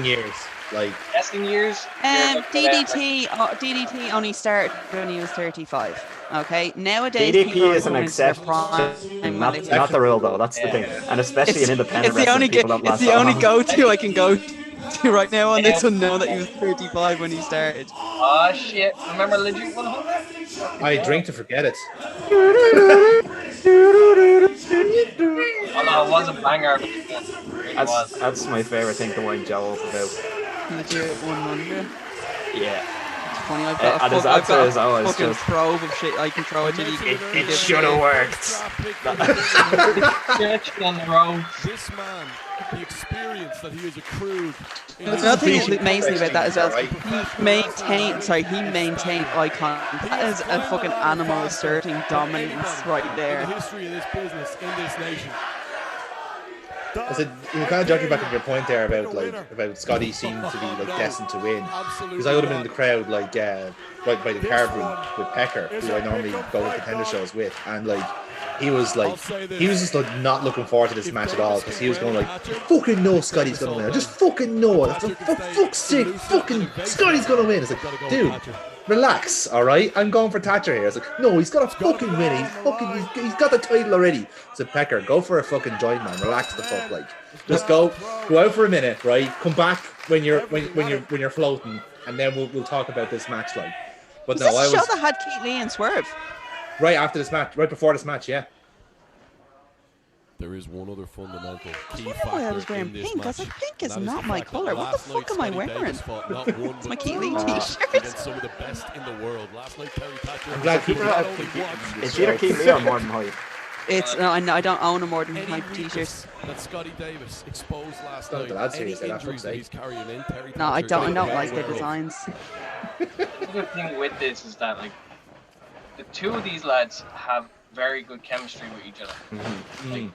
Years. Like. years, you're looking at, DDT only started when he was 35. Okay, nowadays people DDP are is an going to their exception, prime not the rule though. That's the thing, and especially in independent it's the only wrestling, people don't it's last the that only long. go-to I can go to right now on this one. Know that he was 35 when he started. Oh shit! Remember Legit 100? I drink to forget it. Oh no, it was a banger. But it really was. That's my favorite thing to wind Joe up about. Legit 100. Yeah. Funny, I've And got his a answer is always fucking just, probe of shit I can throw at you. it should have worked. Stretching on the road. This man, the experience that he has accrued. Another thing that amazed me about that as well, Right. he maintained eye contact. That is a fucking animal asserting dominance right The there. history of this business in this nation. I said, you kind of joking back on your point there about Scotty seeming to be like destined to win. Because I would have been in the crowd like right by the card room with Pecker, who I normally go to contender shows with, and like he was just like not looking forward to this match at all because he was going like, I fucking know Scotty's gonna win. I just fucking know it. For fuck's sake, fucking Scotty's gonna win. It's like, dude, relax, all right? I'm going for Thatcher here. It's like, no, he's got to fucking win. He's got the title already. So Pecker, go for a fucking joint, man. Relax the fuck, like, just go out for a minute, right? Come back when you're floating, and then we'll talk about this match, like. But Was no, this I a show was that had Keith Lee and Swerve? right after this match, right before this match, yeah. there is one other fundamental key why I was factor wearing in this pink. I was match. like, pink is and that not the my fact that colour. What the last fuck night am I Scotty wearing? Davis fought not one, It's my but Keith two Lee times t-shirt. against some of the best in the world. Last night Terry Thatcher I'm glad people not have only competed watched in this It's either show. Keith Lee or Morton Hoyt. It's no, I don't own a more than any my t-shirt. weakness that Scotty Davis exposed last Not night, the lads any here, say that, injuries fuck's that sake. he's carrying in, Terry No, I Thatcher don't. I is don't well like the aware of. designs. The good thing with this is that like the two of these lads have very good chemistry with each other. Like,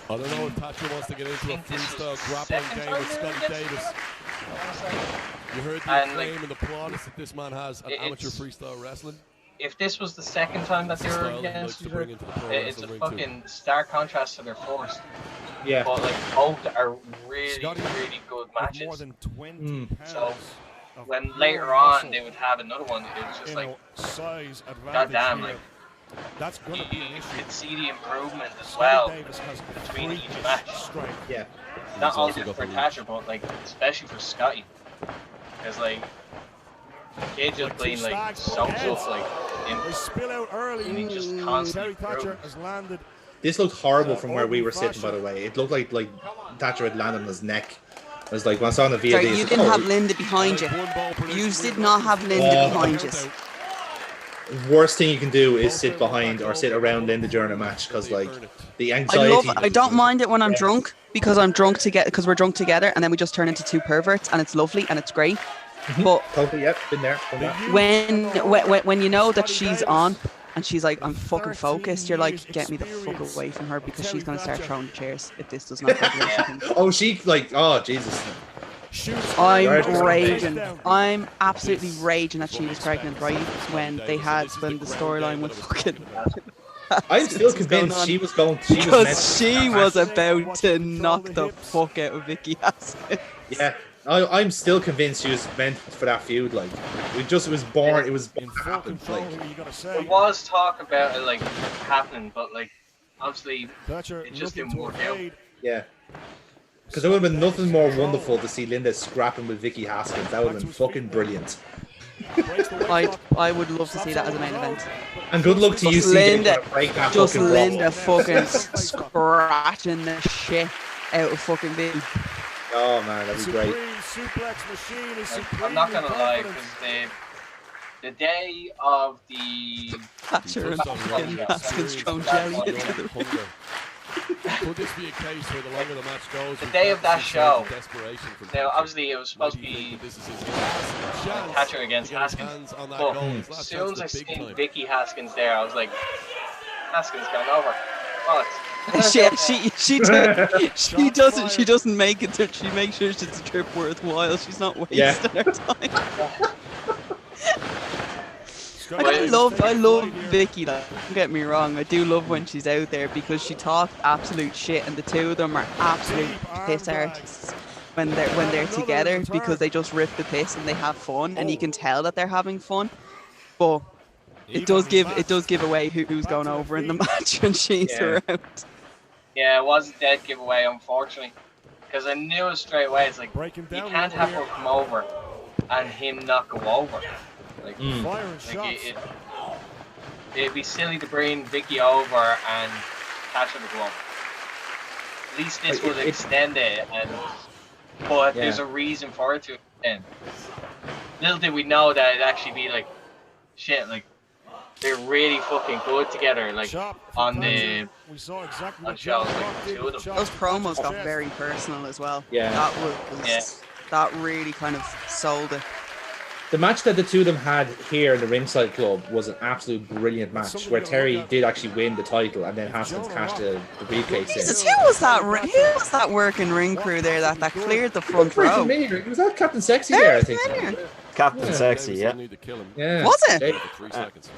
I don't know if Thatcher wants to get into a think this was freestyle the grappling second game time with they were Scotty against Davis. each other. You heard the And, like, acclaim and the plaudits that this man has at amateur it's- freestyle wrestling. If this was the second time that It's they a were style he likes against to each bring other, into the pro it's a wrestling ring too. fucking stark contrast to their first. Yeah. But like both are really, Scotty really good with more matches. than 20 pounds So of when pure later on muscle, they would have another one, it was just you like, know, size advantage goddamn, here. like That's you, going to be an you issue. could see the improvement as Scotty well Davis has between each freakish match. strength. Yeah. Not He's only also got for the Thatcher, but like especially for Scotty, because like kid just Like two being like stags, soaked heads. up like They in spill out early. and he just Terry constantly Thatcher improved. has landed. This looked horrible from where we were sitting, by the way. It looked like Thatcher had landed on his neck. I was like, when I saw on the VOD, Sorry, it's you like, didn't oh, have Linda behind you. You did not have Linda behind you. worst thing you can do is sit behind or sit around Linda during a match because, like, the I anxiety. love it. I don't mind it when I'm Yeah. drunk because I'm drunk together because we're drunk together and then we just turn into two perverts and it's lovely and it's great. But Totally, yep, been there. Done that. when you know that she's on and she's like, I'm fucking focused, you're like, get me the fuck away from her because she's gonna start throwing chairs if this does not go the way she thinks. Oh, she, like, oh, Jesus. I'm Right. raging. I'm absolutely raging that she was pregnant, right? When they had when the storyline was fucking. I'm still What's going convinced on? she was meant Because to she that was match. about to knock the fuck out of Vicky Haskins. Yeah. I'm still convinced she was meant for that feud. Like, it was born. It was In born to full happen. control, Like, you got to There say. was talk about it like happening, but like obviously Thatcher it just looking didn't to work out. evade. yeah. Because there would have been nothing more wonderful to see Linda scrapping with Vicky Haskins. That would have been fucking brilliant. Breaks the weight block. I would love to see that as a main event. And good luck to you, Just CJ, Linda- trying to break that Just fucking Linda wall. fucking scratching the shit out of fucking Vicky. Oh man, that'd be great. Supreme suplex machine is Like, supreme I'm not gonna in lie, confidence. because the day of the Thatcher and fucking Haskins throwing jelly into the Could this be a case where the longer the match goes, The we day of start that to see show. signs of desperation from now Thatcher? obviously it was supposed to Might he be think that this is his last chance Thatcher against to get his Haskins. hands on that But goal, his as last soon chance as I at the big seen time. Vicky Haskins there, I was like, Haskins gone over. She doesn't make it to, she makes sure it's a trip worthwhile. She's not wasting Yeah. her time. Scotty I Davis love taking flight here. Vicky, like, don't get me wrong, I do love when she's out there because she talks absolute shit and the two of them are absolute piss artists when they're together because they just rip the piss and they have fun and you can tell that they're having fun. But it does give away who's going over in the match when she's Yeah. around. Yeah, it was a dead giveaway, unfortunately. Because I knew it straight away. It's like, Breaking you down can't the have rear. her come over and him not go over. Like, Mm. Firing like shots. it'd be silly to bring Vicky over and Thatcher to go over. At least this Like, would it- extend it, but Yeah. there's a reason for it to extend. Little did we know that it'd actually be like, shit, like, they're really fucking good together, like, Chop on from the Thatcher. We saw exactly on what John shows, like, Rock did two with of the them. chop Those to promos Thatcher's got chest. very personal as well. Yeah. That really kind of sold it. The match that the two of them had here in the Ringside Club was an absolute brilliant match where Terry did actually win the title and then Haskins cashed the briefcase Jesus, in. who was that working ring crew there that cleared the front Pretty row? familiar. Was that Captain Sexy there, I think? familiar. Captain Yeah. Sexy, yeah. Need to kill him Yeah. Was it? Jake. for 3 seconds.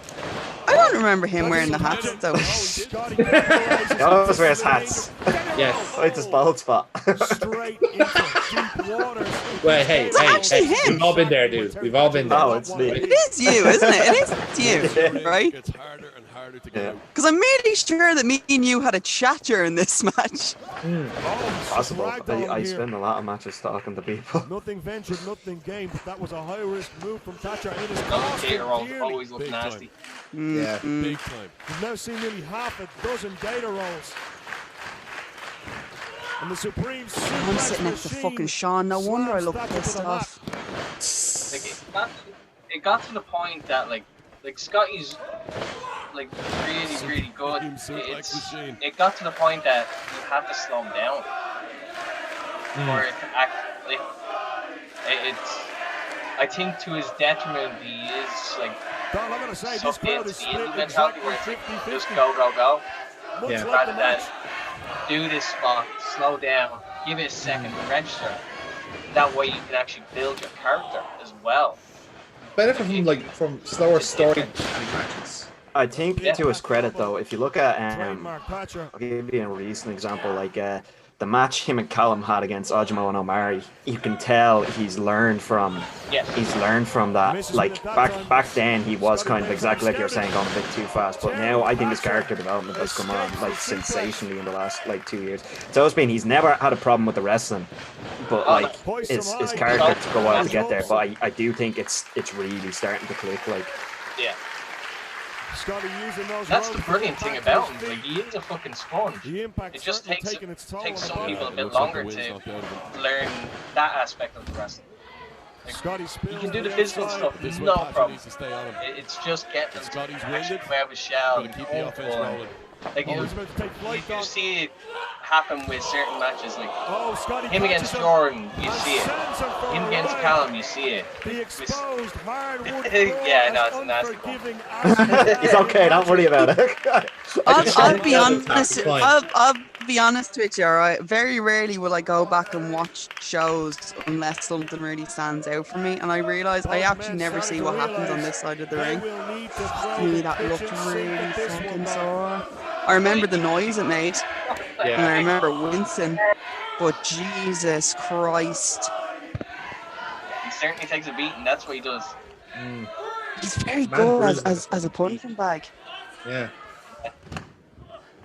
I don't remember him wearing the hats though. Scotty capitalizes He always on wears this hats. Yes. It's his bald spot. Straight into deep waters. Well, hey, It's actually him. we've all been there, dude. We've all been there. Oh, it's me. It is you, isn't it? It is you, right? It's harder and harder to get Yeah. out. Because I'm really sure that me and you had a chat during this match. Possible. Ragdoll I here. spend a lot of matches talking to people. Nothing ventured, nothing gained. But that was a high risk move from Thatcher. It is Those costing data rolls dearly. always look Big nasty. Yeah. Big time. We've now seen nearly half a dozen data rolls. And the Supreme I'm sitting next to fucking Sean. No wonder I look pissed off. Like it got to the point that like Scotty's like really good. It got to the point that you have to slow him down for it to actually. It's I think to his detriment he is like sucked into the indie mentality where it's like just go. Yeah. Rather than do this spot, slow down, give it a second to register. That way you can actually build your character as well. Benefit from slower story matches. I think Yeah. to his credit though, if you look at I'll give you a recent example, like the match him and Callum had against Ojimo and Omari, you can tell he's learned from that. Like back then he was kind of exactly like you're saying, going a bit too fast, but now I think his character development has come on like sensationally in the last like 2 years. It's always been he's never had a problem with the wrestling, but like his character to go out to get there. But I do think it's really starting to click. Like Yeah. That's the brilliant thing about him. Like he is a fucking sponge. It just takes some people a bit longer to learn that aspect of the wrestling. Like, he can do the physical stuff, no problem. It's just getting him to actually come out of his shell and go. Like you see it happen with certain matches, like him against Jordan, you see it. Him against Callum, you see it. Yeah, no, it's a nasty one. he's okay, don't worry about it. I'll be honest. I'll be honest with you. Alright, very rarely will I go back and watch shows unless something really stands out for me, and I realise I actually never see what happens on this side of the ring. To me, that looked really fucking sore. I remember the noise it made, and I remember wincing. But Jesus Christ, He certainly takes a beating. That's what he does. he's very good as a punching bag. Yeah.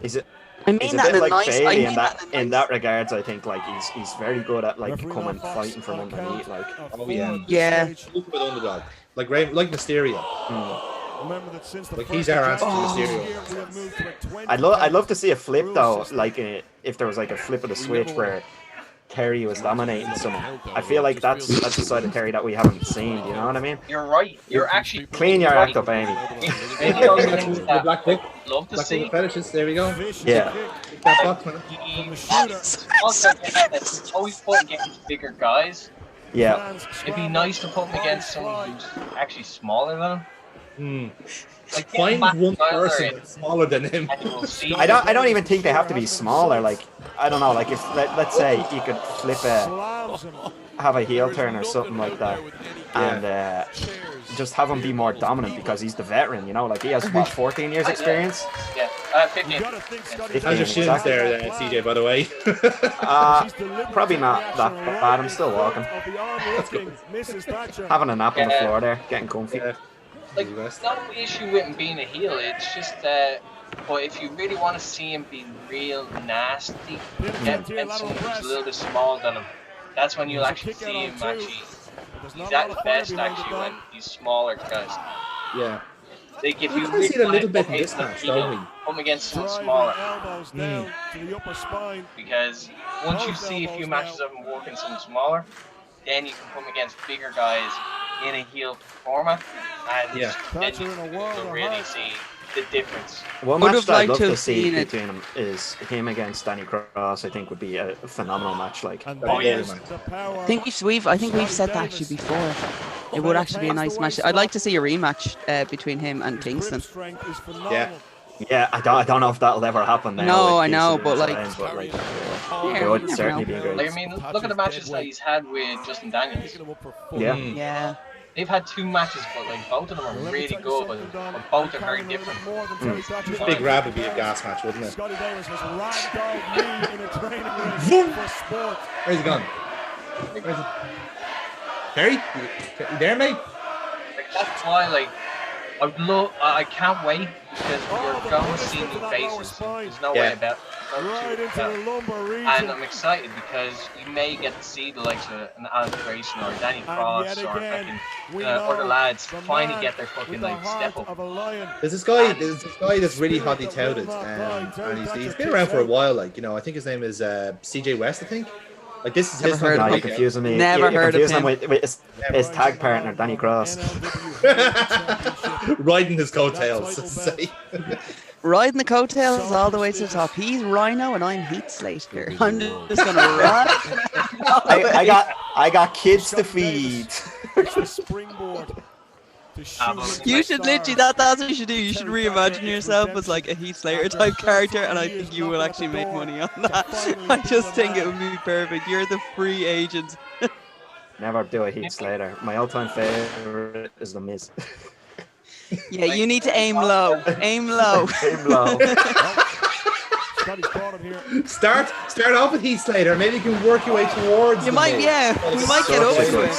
Is it? I mean He's a that bit in a like nice. I Bailey mean in that regards. I think like he's very good at like coming fighting from underneath. Like Oh yeah. Yeah. Look with underdog. Like Mysterio. Like he's our answer to Mysterio. I'd love to see a flip though. Like if there was like a flip of the switch where Terry was dominating someone. I feel like that's the side of Terry that we haven't seen. Do you know what I mean? You're right. You're actually Clean your act up, Amy. Maybe those things The that black pick. love to Black see. pick fetishes. There we go. Yeah. That box, man. Also, it's always fun getting bigger guys. Yeah. It'd be nice to put him against someone who's actually smaller than him. Like, Find Matt one Tyler person that's smaller than him. and we'll see. I don't even think they have to be smaller. Like I don't know. Like if let's say you could have a heel turn or something like that, and just have him be more dominant because he's the veteran. You know, like he has what 14 years experience. Yeah, 15. How's your shins there, CJ? By the way. Probably not that bad. I'm still walking. Having a nap on the floor there, getting comfy. Like, it's no issue with him being a heel. It's just that. But if you really want to see him be real nasty, get someone who's a little bit smaller than him. That's when you'll actually see him actually. He's at his best actually when he's smaller guys. Yeah. Like if We you kind of see it a little bit in this match, don't we? Put him against someone smaller. Because once you see a few matches of him working someone smaller, then you can put him against bigger guys in a heel format, and then you can really see the difference. One Would match have that I'd liked love to to have see seen it. between them is him against Danny Cross. I think would be a phenomenal match. Like, Oh yeah. I think we've said that actually before. It would actually be a nice match. I'd like to see a rematch between him and Kingston. yeah, I don't know if that'll ever happen. Now No, with I know, Kingston but, and like- Zayn, but Yeah, it you would never certainly know. be great. Like, I mean, look at the matches that he's had with Justin Daniels. Yeah. Yeah. They've had 2 matches, but like both of them are really good, but both are very different. This big grab would be a gas match, wouldn't it? Where's he gone? Where's he? Terry? You there, mate? Like, that's why, like, I can't wait because you're going to see new faces. There's no way about it. And I'm excited because you may get to see the likes of an Alan Grayson or Danny Cross or fucking other lads finally get their fucking like step up. There's this guy that's really hotly touted, and he's been around for a while. Like, you know, I think his name is CJ West. I think. Like, this is his. No, you're confusing me. Never heard of him. With his tag partner Danny Cross. Riding his coattails, so to say. Riding the coattails all the way to the top. He's Rhino and I'm Heath Slater. I'm just gonna ride. I got kids to feed. You should literally, that's what you should do. You should reimagine yourself as like a Heath Slater type character, and I think you will actually make money on that. I just think it would be perfect. You're the free agent. Never do a Heath Slater. My all-time favorite is The Miz. Yeah, you need to aim low. Aim low. Aim low. Start off with Heath Slater. Maybe you can work your way towards. You might, yeah. We might get up to it.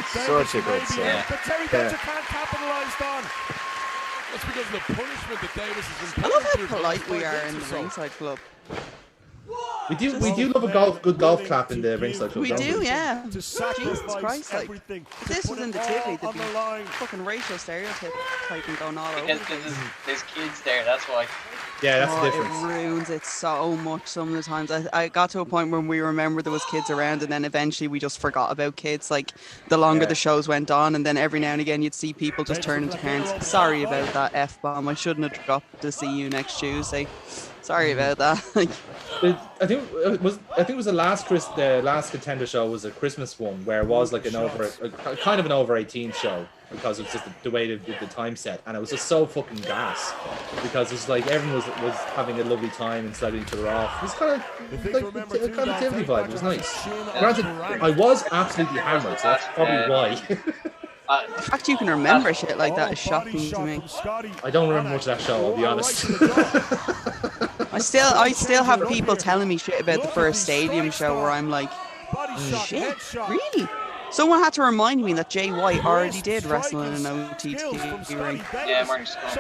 Such a good sell. But Terry Belcher can't capitalise on. That's because of the punishment that Davis has been I love how polite we are in the ringside club. We do love a good golf clap in the ringside club. We do, yeah. To Jesus sacrifice Christ, like, everything. if this was in the Put it Tivoli, all there'd be on the line. fucking racial stereotyping going all over. Because there's kids there, that's why. Yeah, that's the It difference. ruins it so much some of the times. I got to a point when we remembered there was kids around, and then eventually we just forgot about kids. Like, the longer the shows went on, and then every now and again you'd see people just turn into parents. Sorry about that F-bomb. I shouldn't have dropped to see you next Tuesday. Sorry about that. I think it was the last Contender show was a Christmas one where it was like kind of an over 18 show because it was just the way the time set, and it was just so fucking gas because it was like everyone was having a lovely time and slagging each other off. It was kind of like a kind of Tivoli vibe. It was nice. Granted, I was absolutely hammered, so that's probably why. The fact you can remember shit like that is shocking to me. I don't remember much of that show, I'll be honest. I still have people telling me shit about the first stadium show where I'm like, shit, really? Someone had to remind me that Jay White already did wrestle in an OTT ring. Yeah, Marty Scott.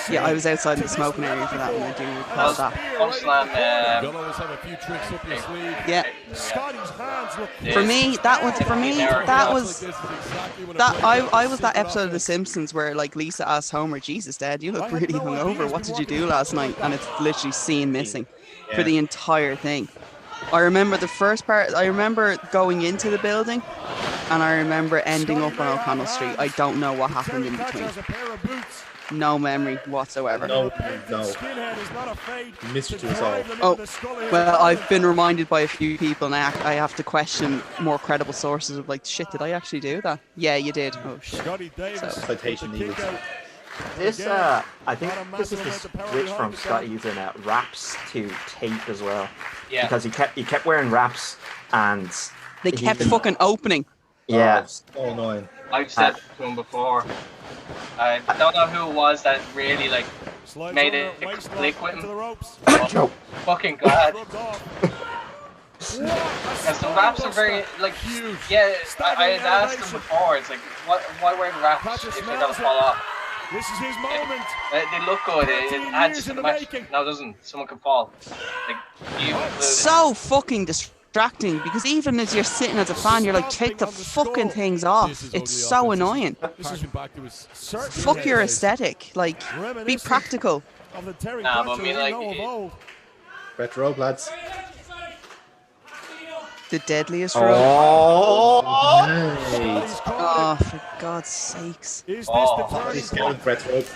Yeah, I was outside in the smoking area for that, and I do recall that. Slam, always have a few tricks up your sleeve. Yeah. For me, I was that episode of The Simpsons where like Lisa asked Homer, "Jesus, Dad, you look really hungover. What did you do last night?" And it's literally scene missing for the entire thing. I remember the first part. I remember going into the building, and I remember ending up on O'Connell Street. I don't know what happened in between. No memory whatsoever. No. Mystery to us all. Oh, well, I've been reminded by a few people now. I have to question more credible sources of like, shit, did I actually do that? Yeah, you did. Oh shit. So. Citation needed. This, I think this is the switch from Scotty using wraps to tape as well. Yeah. Because he kept wearing wraps and They kept fucking opening. Yeah. Oh, so annoying. I've said to him before. I don't know who it was that really like made it click with him. Oh, fucking god. Because the wraps are very like yeah. I had asked him before. It's like why wear the wraps if they're gonna fall off? This is his moment. They look good. It adds to the match. No, it doesn't. Someone can fall. Like, so fucking distracting because even as you're sitting as a fan, you're like, take the fucking things off. It's so annoying. Fuck your aesthetic. Like, be practical. Nah, but I mean, like, Retro, lads. The deadliest road. Oh, Nice. Oh, for God's sakes. Is this He's going retro. Is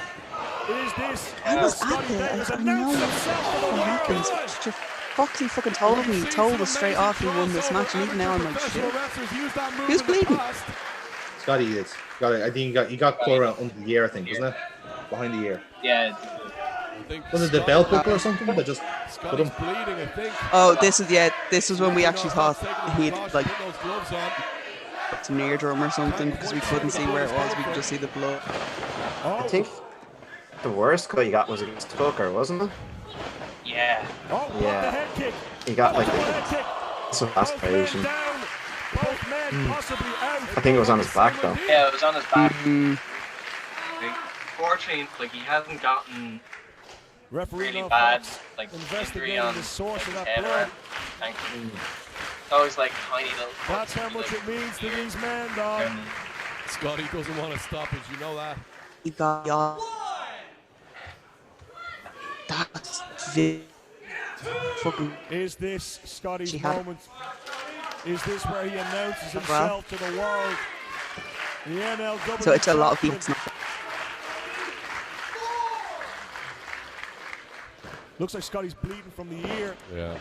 this? I was at it. I know what happens. Foxy fucking told me, told us straight off he won this match, and even now I'm like, shit. Who's bleeding? Scotty did. I think he got caught around under the ear, I think, wasn't it? Behind the ear. yeah. Was it the belt buckle or something that just put him? Oh, this was when we actually thought he'd like some eardrum or something because we couldn't see where it was. We could just see the blood. I think the worst cut he got was against Tucker, wasn't it? Yeah. Yeah. He got like some aspiration. I think it was on his back though. Yeah, it was on his back. unfortunately, like he hasn't gotten Referee really now, bad Fox, like injury investigating on the source of like, that head blood. or thankfully. It's always like tiny little. That's how much it means to these men, dog. Scotty doesn't want to stop it, you know that. He got y'all. That's fucking. Is this Scotty's She had- moment? Is this where he announces Well. himself to the world? The NLW So it's a lot of champion. people. Looks like Scotty's bleeding from the ear. Yeah.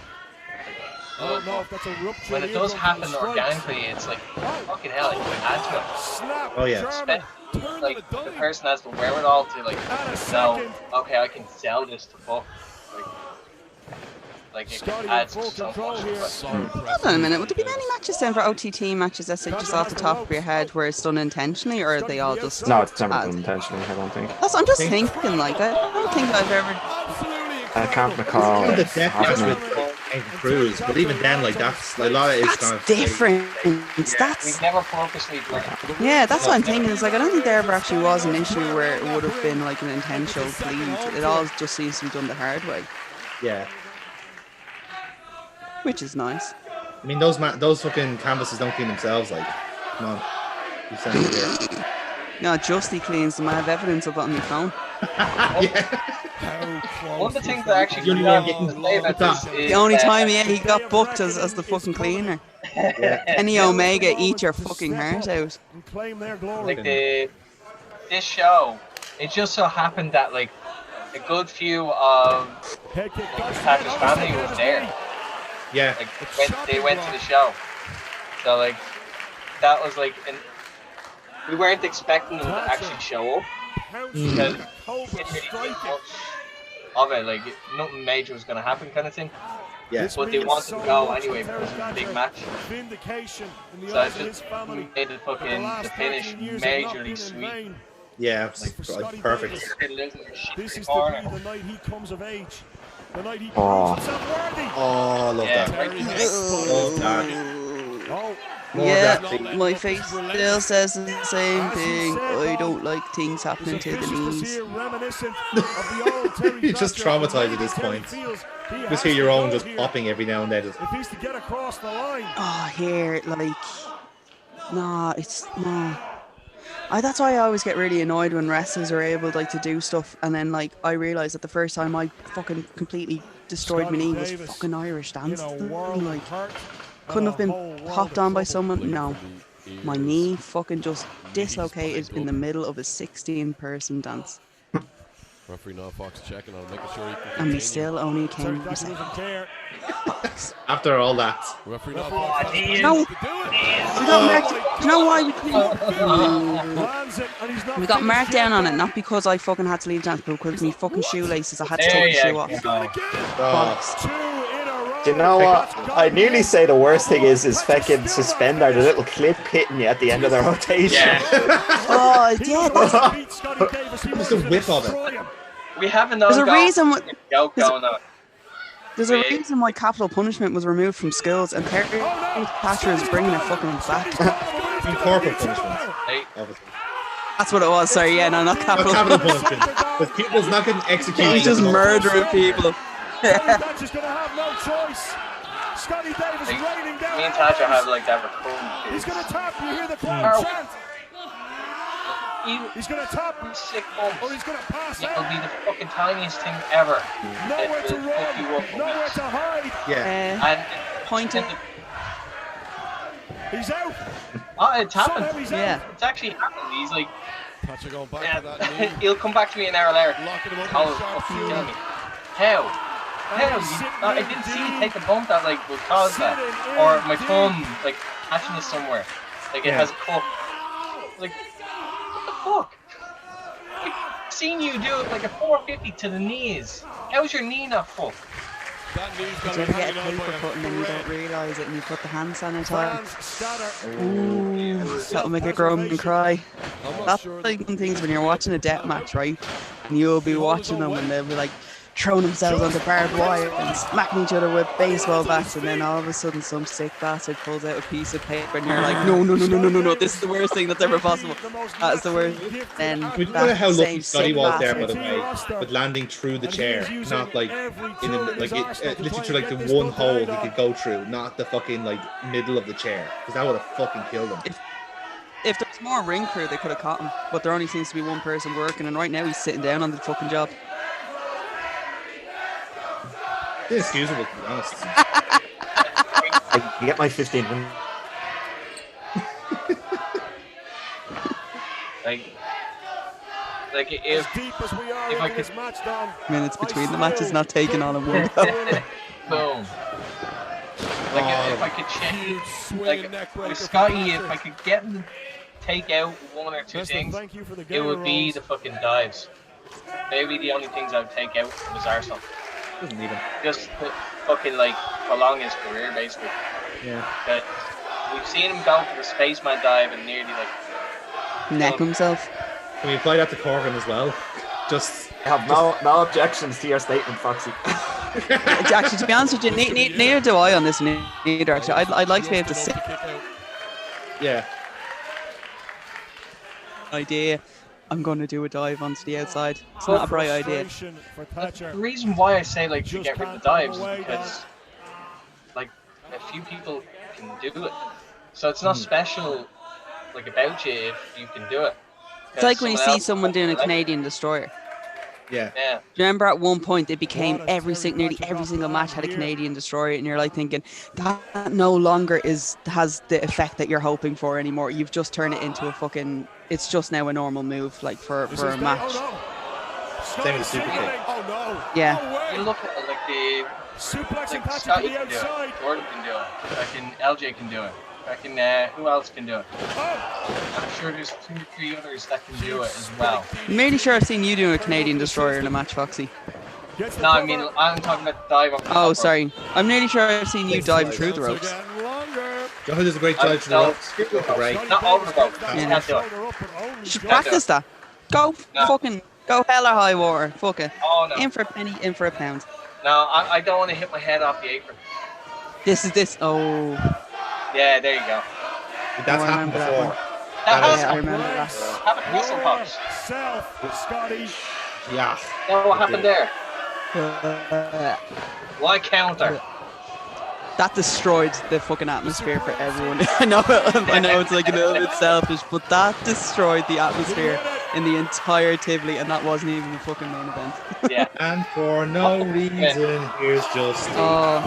I don't know if that's a rupture. When it does happen organically, it's like fucking hell. It could add to it. Snap. Oh, yeah. German. Like the person has the wherewithal to like And a know, second. okay, I can sell this to fuck. Like it Scotty in adds full so control much. here. So Hold impressive. on a minute. Would there be any matches then for OTT matches that's just off the top of your head where it's done intentionally, or are they all just? No, it's never ads? done intentionally. I don't think. That's. I'm just thinking. Like I don't think I've ever. I can't recall. The it death match happening. with King Cruz, but even then, like that's like, a lot of it's kind That's of different. We've That's never purposely done it. yeah. That's what I'm thinking. It's like I don't think there ever actually was an issue where it would have been like an intentional bleed. It all just seems to be done the hard way, yeah. which is nice. I mean, those fucking canvases don't clean themselves. Like, come on, you send it here. No, Justy cleans them. I have evidence of it on my phone. One of the things that actually You're got getting to say about this is The only that time he got booked as the fucking cleaner. Kenny Omega, eat your fucking heart out. And claim their glory. like this show, it just so happened that like a good few of Head kick. Patrick's family was there. Yeah, Like they went to the show, so like that was like we weren't expecting them to actually show up because Cobra didn't really striking. think much of it. Like nothing major was gonna happen, kind of thing. yeah. But they wanted to go anyway because it was a big match. Vindication in the So eyes it of his just family. made the fucking the finish majorly sweet. Yeah, it's like perfect. This is Corner. the night he comes of age. The night he proves Oh. himself worthy. Oh, I love Yeah, that. very nice. Love that. Oh, More Yeah, of that, please. my face still says the same thing. I don't like things happening to the knees. reminiscent of the old Terry You're just Bradshaw. traumatized at this Terry point. feels he Just has hear your to own go just here. popping every now and then. Just, If he's to get across the line. Oh, here, like, nah, it's nah. That's why I always get really annoyed when wrestlers are able like to do stuff, and then like I realize that the first time I fucking completely destroyed my knee was Davis, fucking Irish You dance. know, world Like, hurt. couldn't have and a been whole world hopped of on by trouble. someone. No, my knee fucking just dislocated in the middle of a 16-person dance, Referee now, Fox checking on, making sure he can and continue. we still only Terry came Bradshaw second. doesn't care. after all that, Referee now, Oh, Fox. geez. No, we To do it. got marked. Do you know why we didn't? Lands it, and he's not We got finished marked yet. down on it, not because I fucking had to leave dance, but because me fucking shoelaces, I had to There take the shoe you off. go. Bollocks. 2 in a row. Do you know what? I nearly say the worst thing is fucking suspender, the little clip hitting you at the end of the rotation. Yeah. Oh, yeah, that's, Just a whip of it. We have an there's a reason why joke there's a- going on. there's a reason why capital punishment was removed from schools, and Terry Thatcher is bringing it fucking back. in corporal punishment, Hey, obviously. That's what it was. Sorry, yeah, no, not Not capital. capital punishment, but people's not getting executed. He's just murdering people. Thatcher's going to have no choice. Scotty Davis Hey, raining down. me and Tasha have like that recording. He's going to tap. You hear the Oh. crowd chant. You He's going to tap. sick bumps. Or he's going to pass It'll out. be the fucking tiniest thing ever. Nowhere to It will fuck you run. up. Nowhere to hide. Yeah, Uh, And pointed. He's out. oh, it's happened. Somehow he's Yeah. out. It's actually happened. He's like, Thatcher going back yeah, to that knee. he'll come back to me an hour later. Locking him up Oh, in a sharp fucking fury. kill me. How? I didn't see you take a bump that like would cause that, or my thumb like catching it somewhere, like it has a cup. Like what the fuck? Like, seen you do it like a 450 to the knees. How's your knee not fucked? That knee's Did got you to ever be get a hanging on paper by a cut and then you thread. don't realise it and you put the hand sanitizer? Fans scatter. Ooh, that'll make a grown man cry. I'm not That's sure. like one things when you're watching a death match, right? And you'll be watching them and they'll be like, throwing themselves onto barbed wire and smacking each other with baseball bats, and then all of a sudden some sick bastard pulls out a piece of paper and you're like, no, this is the worst thing that's ever possible. That's the worst. Then We don't know how lucky same Scotty sick was there, by bastard. the way, with landing through the chair, not like literally through like the one hole he could go through, not the fucking like middle of the chair, because that would have fucking killed him. If there was more ring crew, they could have caught him, but there only seems to be one person working, and right now he's sitting down on the fucking job. Inexcusable, to be honest. I get my 15 minutes. Like if I could Minutes between the matches not taken on in one go. boom. Like if I could change, like with Scotty, if I could get him to take out one or two things, it would be the fucking dives. They'd be the only things I would take out from his arsenal. Doesn't need him. Just to fucking like prolong his career, basically. Yeah. But we've seen him go for the spaceman dive and nearly like Neck himself. Can we apply that to Corgan as well? Just I have no objections to your statement, Foxy. Actually, to be honest with you, neither do I on this neither. Actually, I'd like to be able to say yeah. idea. I'm going to do a dive onto the outside. It's not a bright idea. The reason why I say like to get rid of the dives is because like a few people can do it, so it's not special like about you if you can do it. It's like when you see someone doing a Canadian destroyer. Yeah. Yeah. Do you remember at one point it became nearly every single match had a Canadian destroyer, and you're like thinking that no longer has the effect that you're hoping for anymore. You've just turned it into a fucking. It's just now a normal move, like for a match. Same with the super kick. Yeah. You look at it, like the like Scotty can do it, Gordon can do it, fucking LJ can do it. Fucking who else can do it? I'm sure there's 2 or 3 others that can do it as well. I'm really sure I've seen you doing a Canadian destroyer in a match, Foxy. No, I mean I'm talking about the dive off the top Oh, rope. sorry. I'm nearly sure I've seen you dive through the ropes. John does a great dive to the ropes. Right. Not over the rope. You Yeah. can't do it. You should practice that. Go go hell or high water. Fuck it. Oh no. In for a penny, in for a pound. No, I don't want to hit my head off the apron. This. Oh. Yeah, there you go. That's I happened remember that before. one. That Yeah, is I remember that. Have a whistle punch. yeah. No, what happened there? Uh, Why counter? that destroyed the fucking atmosphere for everyone. I know it's like a little bit selfish, but that destroyed the atmosphere in the entire Tivoli, and that wasn't even the fucking main event. Yeah. And for no reason, here's just Oh,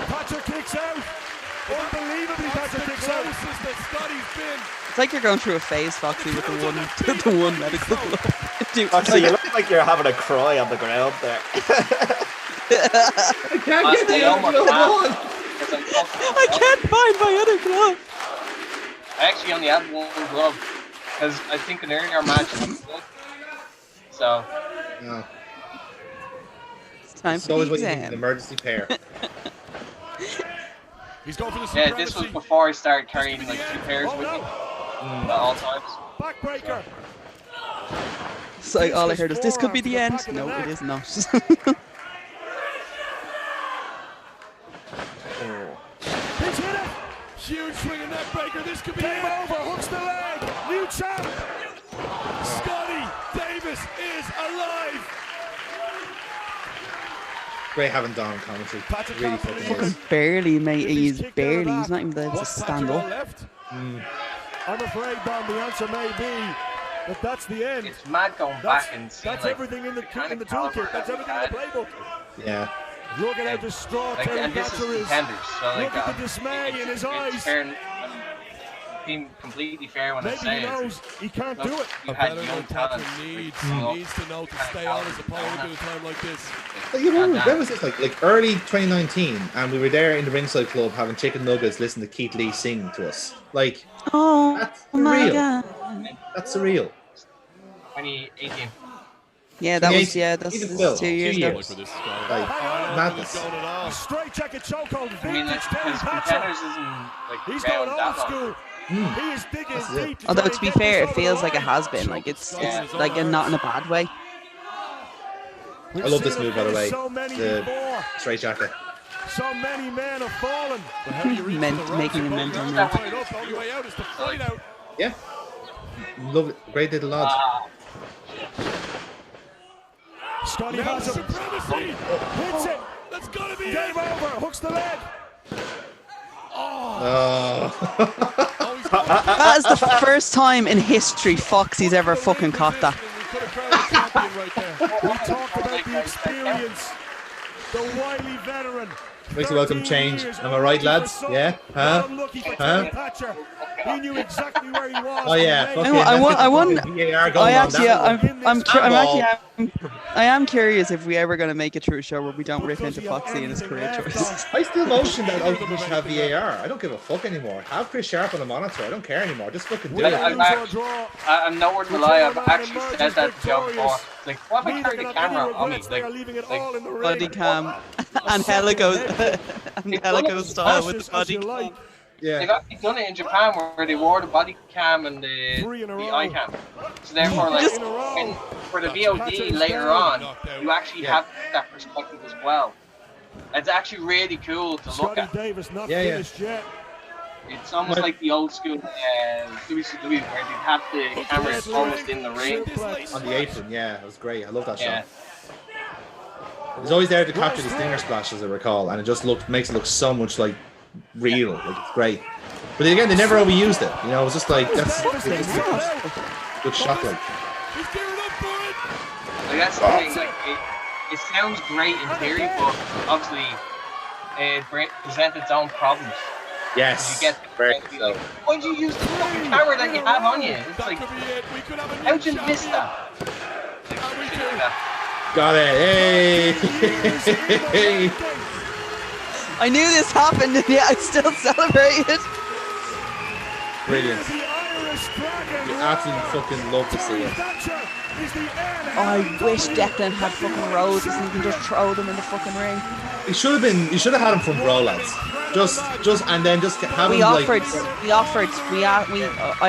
Patrick kicks out. Unbelievably, Patrick kicks out. it's like you're going through a phase, Foxy, with the one medical glove. Dude, Foxy, you look like you're having a cry on the ground there. I can't get the other one. I can't find my other glove. I actually only had one glove because I think an earlier match was good. So No. It's time It's for always the what you need, an exam. emergency pair. He's going for the yeah, this was before I started carrying like 2 pairs with me at all times. Backbreaker. So all I heard is, this could be the end. No, it is not. He's hit it. huge swinging neck breaker. This could be Game it. over. Hooks the leg. New champ. Scotty Davis is alive. Great having Don on commentary. Patrick Really Campbell fucking is. barely, mate. If He's kicked barely. out of He's not even able to what's stand Patrick up. left? Mm. I'm afraid, Don, the answer may be that that's the end. It's mad going That's, back and seeing that's like everything in the kind of toolkit. caliber That's that we everything in the had. playbook. Yeah. Look at how distraught Like, Terry and this is Thatcher is. contenders. So like Look at the dismay in his eyes. Fair, I'm being completely fair when I Maybe say he it. knows he can't Look, do it. you A had veteran young like talent. Thatcher needs Mm. to know to stay on as a opponent at a time like this. Like, you remember, when was this? Like early 2019, and we were there in the Ringside Club having chicken nuggets, listening to Keith Lee sing to us. Like, Oh, that's my surreal. god. That's surreal. 2018. Yeah, that was Even that's still, 2 years 2 ago. years. For this guy. Like, Oh, madness. he's going it all. Straight jacket chokehold. I mean, like, Vintage Terry because Thatcher. contenders isn't like He's around going that old long. school. Mm. He is digging This is it. deep. Although try to and be get fair, this it over feels the like it line. has been. Like it's like not in a bad way. I love this move, by the way. The straight jacket. So many men have fallen. Making a mental The note. only way out is to fight out. Yeah. Love it. Great little lad. Scotty has him. Hits it. That's gotta be game over. Hooks the leg. Oh. That is the first time in history Foxy's ever fucking caught that. We could have crowned a champion right there. We talked about the experience. The wily veteran. Makes a welcome change. Am I right, lads? Yeah? Huh? Unlucky for Huh? Terry Thatcher. He knew exactly where he was. Oh yeah. And Fucking, made I am curious if we ever going to make it through a show where we don't rip into Foxy and his career choices. I still motion that we should have VAR. I don't give a fuck anymore. Have Chris Sharp on the monitor. I don't care anymore. Just fucking do it. I'm not word to lie. I've actually said that joke before. It's like, what if I turn the camera on me? Like Body cam and helico style with the body cam. Yeah. They've actually done it in Japan where they wore the body cam and the eye cam. So therefore, like, for the VOD later on, you actually have that perspective as well. It's actually really cool to look at. It's almost like the old school WCW where they'd have the cameras almost in the ring. On the apron, yeah, it was great. I love that shot. It was always there to capture the stinger splash, as I recall, and it just makes it look so much like real. Like, it's great. But again, they never overused it. You know, it was just like that's good shot. Like that's the thing. Like it sounds great in theory, but obviously it presents its own problems. Yes. You get like, why'd you use the fucking camera that you have on you? It's like, how'd you miss that? Got it. Hey. I knew this happened, and yet I still celebrated. Brilliant. You absolutely fucking love to see it. Oh, I wish Declan had fucking roses and you can just throw them in the fucking ring. He should have been. You should have had him from Bro, lads. Just and then just have him I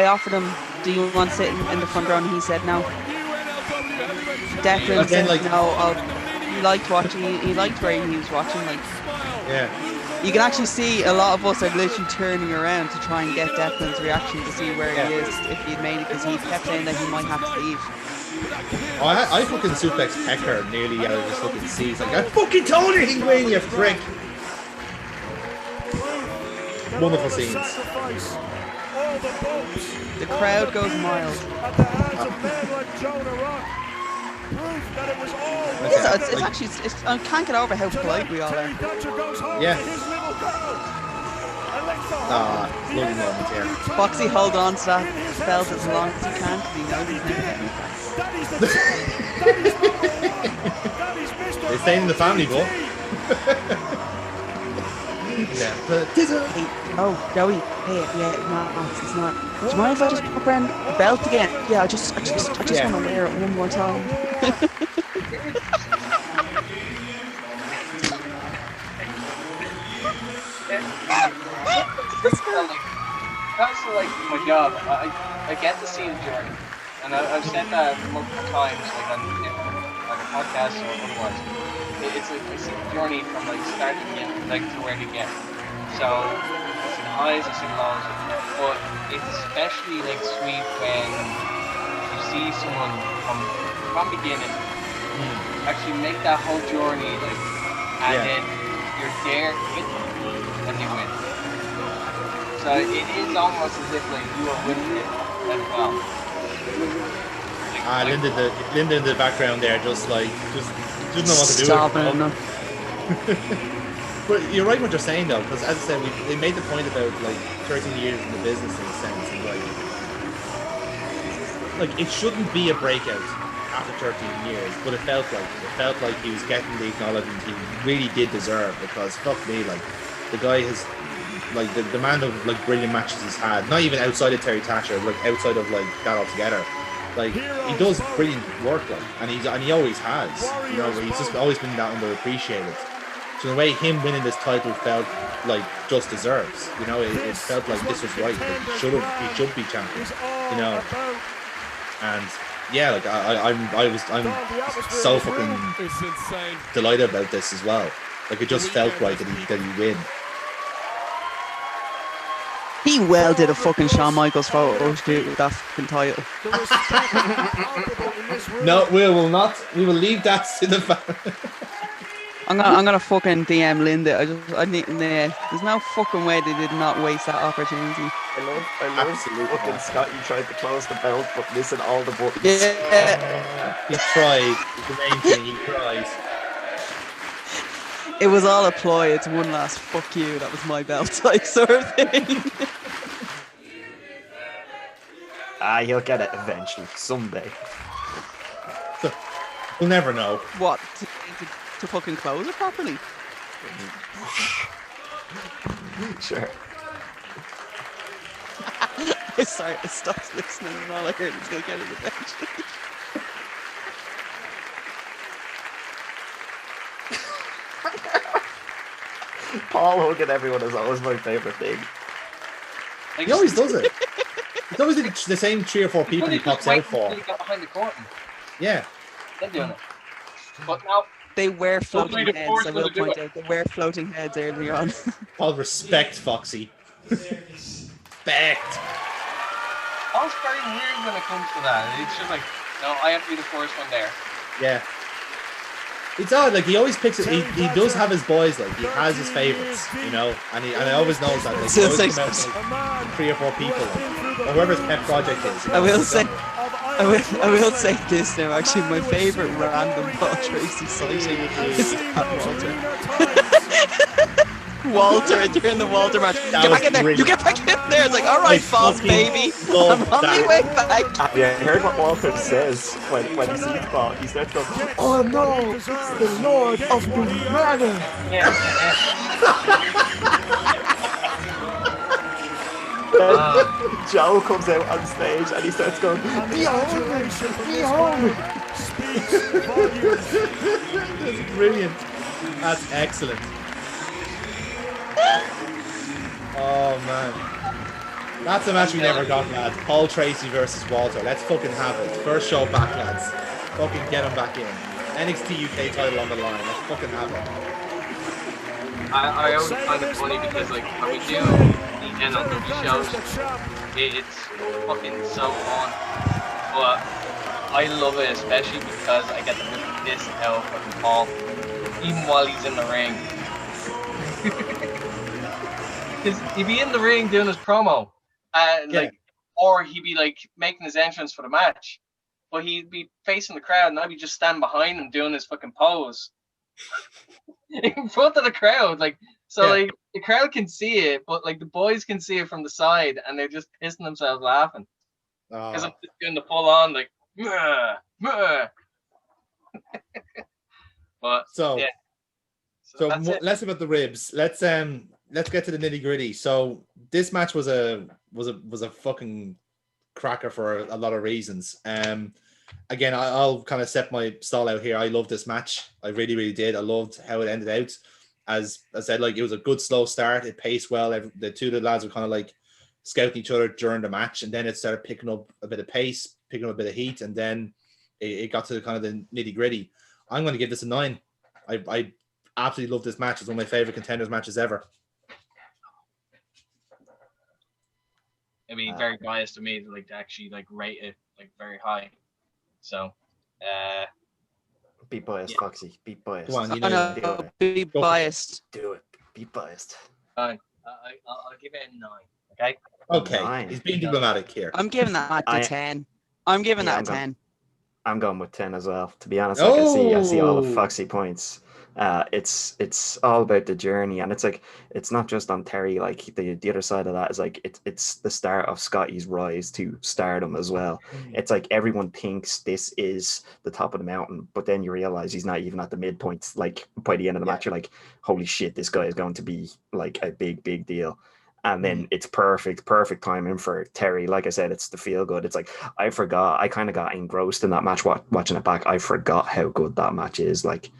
offered him, do you want to sit in the front row? And he said no. Declan said no. He liked watching. He liked where he was watching. Like, yeah. You can actually see a lot of us are literally turning around to try and get Declan's reaction to see where he is if he'd made it, because he kept saying that he might have to leave. Oh, I fucking suplex Pecker nearly out of his fucking seats. Like, I fucking told you he'd win, you prick. Wonderful scenes. The crowd goes mild. It's actually, I can't get over how polite we all are. Yeah. Lovely moment here. Foxy hold on to that belt as long as he can, because he knows he's never getting it. They stay in the family, bro. Yeah. Hey, oh, Joey. Hey, yeah, no, it's not. Do you mind if I just pop around the belt again? Yeah, I just want to wear it one more time. That's like my job. I get to see the journey, and I've said that multiple times, like on a podcast or otherwise. It's like I see the journey from like starting to get like to where to get. So I see the highs, I see the lows, but it's especially like sweet when you see someone from beginning actually make that whole journey, like, and then you're there with them when they win. So it is almost as if like you are with it as well. Linda in the background there, just doesn't know what to do. But you're right what you're saying though, because as I said, they made the point about like 13 years in the business in a sense, and like it shouldn't be a breakout after 13 years, but it felt like he was getting the acknowledgement he really did deserve, because fuck me, like the guy has like the amount of like brilliant matches he's had, not even outside of Terry Thatcher, like outside of like that altogether. Like he does brilliant work, like, and he always has. You know, he's just always been that underappreciated. So in a way, him winning this title felt like just deserves. You know, it felt like this was right. Like he should be champion. You know, and yeah, like I'm so fucking It's insane. delighted about this as well. Like it just felt right that he win. He well did a fucking Shawn Michaels photo shoot with that fucking title. No, we will not. We will leave that to the fan. I'm gonna fucking DM Linda. I need. Nah, there's no fucking way they did not waste that opportunity. I love Absolutely fucking not. Scott. You tried to close the belt, but missing all the buttons. Yeah, He tried. The main thing, he tried. it was all a ploy. It's one last fuck you. That was my belt, like sort of thing. He'll get it eventually, someday. We'll never know. What? To fucking close it properly? Sure. Sorry, I stopped listening and all I heard was he'll get it eventually. Paul hugging everyone is always my favorite thing. Like, He always does it. It's always the same 3 or 4 people he pops out for. He got behind the curtain. Yeah. They're doing it. But now, They were floating the heads, force I will will do point it. out. They were floating heads earlier on. Paul, respect Foxy. Respect. Paul's very weird when it comes to that. It's just like, no, I have to be the first one there. Yeah. It's odd, like he always picks it. He does have his boys, like he has his favorites, you know, and I always knows that. Like, he always comes out with 3 or 4 people, like, or whoever's pet project is. You know, I will say this now. Actually, my favorite random Paul Tracy sighting is that Walter during the Walter match. That Get was back in there! brilliant. You get back in there! It's like, all right, boss fucking baby, love I'm on that. my way back. Have you heard what Walter says when he sees Paul? He starts going, "Oh no, it's the Lord of the Manor." Joe comes out on stage and he starts going, "Behold me, behold me." That's brilliant. That's excellent. Oh man, that's a match we never got, lads. Paul Tracy versus Walter. Let's fucking have it. First show back, lads. Fucking get him back in. NXT UK title on the line. Let's fucking have it. I always find it funny because, like, when we do the NLW shows, it's fucking so fun. But I love it especially because I get to rip this out of fucking Paul, even while he's in the ring. Because he'd be in the ring doing his promo, like, or he'd be like making his entrance for the match, but he'd be facing the crowd, and I'd be just standing behind him doing his fucking pose in front of the crowd, like, so like the crowd can see it, but like the boys can see it from the side, and they're just pissing themselves laughing because I'm just doing the full on like, meh, meh. But So that's it. less about the ribs. Let's get to the nitty gritty. So this match was a fucking cracker for a lot of reasons. Again, I'll kind of set my stall out here. I loved this match. I really, really did. I loved how it ended out. As I said, like, it was a good slow start. It paced well. The two of the lads were kind of like scouting each other during the match, and then it started picking up a bit of pace, picking up a bit of heat, and then it got to kind of the nitty gritty. I'm going to give this a 9. I absolutely love this match. It's one of my favorite contenders matches ever. It'd be very biased to me to like to actually like rate it like very high. So, Be biased, Foxy. Be biased. Go on, you I know. know, be Go for it. biased. Do it. Be biased. fine. I'll give it a 9. Okay. Okay, 9. he's being diplomatic here. I'm giving that match a 10. I'm giving Yeah, that I'm a going- 10. I'm going with 10 as well. To be honest, like, I see all the Oh. Foxy points. It's all about the journey, and it's like, it's not just on Terry. Like, the other side of that is like, it's the start of Scotty's rise to stardom as well. It's like everyone thinks this is the top of the mountain, but then you realize he's not even at the midpoint. Like, by the end of the match, you're like, holy shit, this guy is going to be like a big deal. And then it's perfect timing for Terry. Like I said, it's the feel good. It's like, I kind of got engrossed in that match watching it back. I forgot how good that match is. Like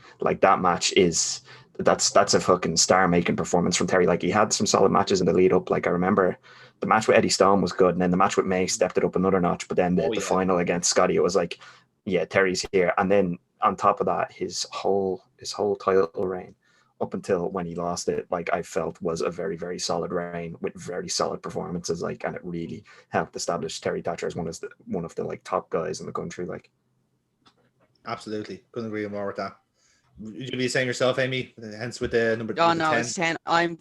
that match is, that's a fucking star making performance from Terry. Like, he had some solid matches in the lead up. Like, I remember the match with Eddie Stone was good, and then the match with May stepped it up another notch. But then the final against Scotty, it was like, yeah, Terry's here. And then on top of that, his whole title reign up until when he lost it, like I felt was a very, very solid reign with very solid performances. Like, and it really helped establish Terry Thatcher as one of the like top guys in the country. Like, absolutely, couldn't agree more with that. Would you be saying yourself, Amy? Hence with the number. Oh no, 10? it's 10. I'm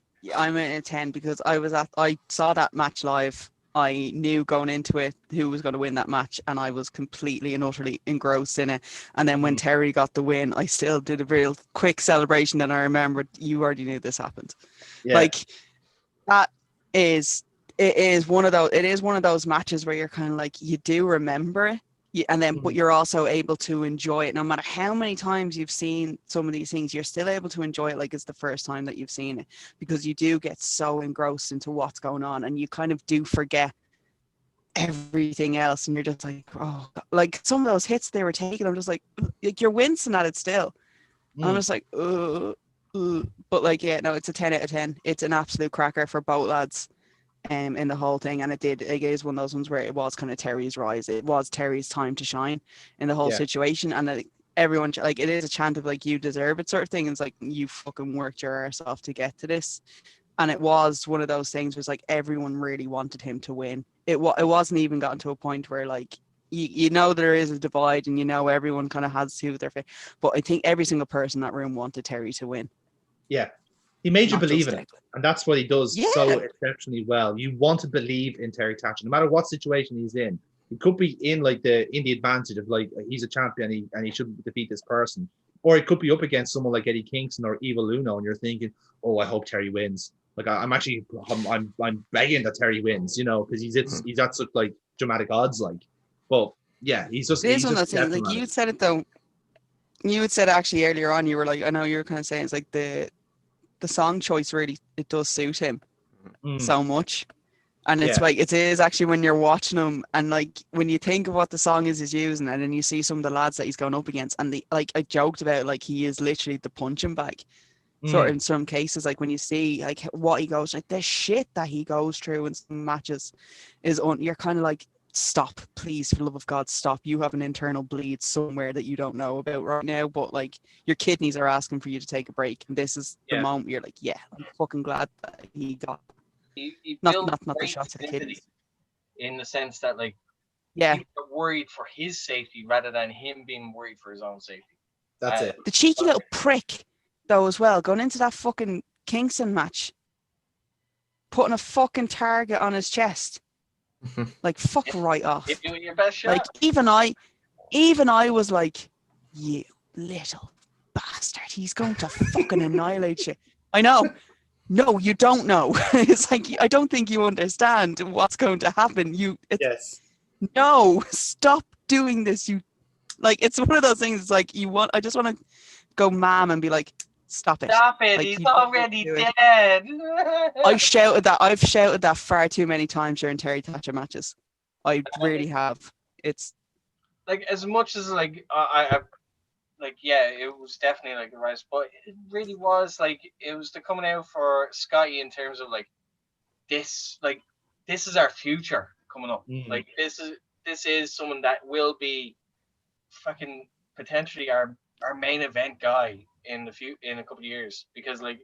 in a 10 because I saw that match live. I knew going into it who was going to win that match, and I was completely and utterly engrossed in it. And then when Terry got the win, I still did a real quick celebration. And I remembered you already knew this happened. Yeah. Like it is one of those matches where you're kind of like, you do remember it. And then, but you're also able to enjoy it. No matter how many times you've seen some of these things, you're still able to enjoy it like it's the first time that you've seen it, because you do get so engrossed into what's going on, and you kind of do forget everything else, and you're just like, oh, like some of those hits they were taking, I'm just like you're wincing at it still. I'm just like, but like, yeah, no, it's a 10 out of 10. It's an absolute cracker for both lads. In the whole thing, and it is one of those ones where it was kind of Terry's rise. It was Terry's time to shine in the whole situation, and like everyone, like, it is a chant of like, you deserve it sort of thing. And it's like, you fucking worked your arse off to get to this, and it was one of those things where it's like everyone really wanted him to win. It wasn't even gotten to a point where like you know there is a divide, and you know everyone kind of has who their favorite, but I think every single person in that room wanted Terry to win. Yeah. He made you believe in it, and that's what he does so exceptionally well. You want to believe in Terry Thatcher, no matter what situation he's in. He could be in like the advantage of like, he's a champion and he should defeat this person, or it could be up against someone like Eddie Kingston or Evil Uno, and you're thinking, oh, I hope Terry wins. Like I'm begging that Terry wins, you know, because he's at such like dramatic odds, like. But yeah, he's just. This one of those things, like you said it though. You had said actually earlier on, you were like, I know you were kind of saying it's like the song choice really, it does suit him so much, and it's like, it is actually when you're watching him, and like when you think of what the song is he's using, and then you see some of the lads that he's going up against, and the, like I joked about, like he is literally the punching bag sort of in some cases. Like when you see like what he goes, like the shit that he goes through in some matches is you're kind of like, stop, please, for the love of God, stop. You have an internal bleed somewhere that you don't know about right now, but like your kidneys are asking for you to take a break, and this is the moment you're like, yeah, I'm fucking glad that he got not the shots at the kidneys, in the sense that like people are worried for his safety rather than him being worried for his own safety. That's it. The cheeky little prick though as well, going into that fucking Kingston match, putting a fucking target on his chest. Like, fuck right off. You're doing your best shot. Like even I was like, you little bastard, he's going to fucking annihilate you. I know. No, you don't know. It's like, I don't think you understand what's going to happen. No, stop doing this. You, like, it's one of those things. It's like, I just want to go ma'am and be like, stop it. Stop it. Like, he's already dead. I've shouted that far too many times during Terry Thatcher matches. I really have. It's like, as much as like I like, yeah, it was definitely like the rise, but it really was like, it was the coming out for Scotty in terms of like, this is our future coming up. Like this is someone that will be fucking potentially our main event guy in a couple of years, because like,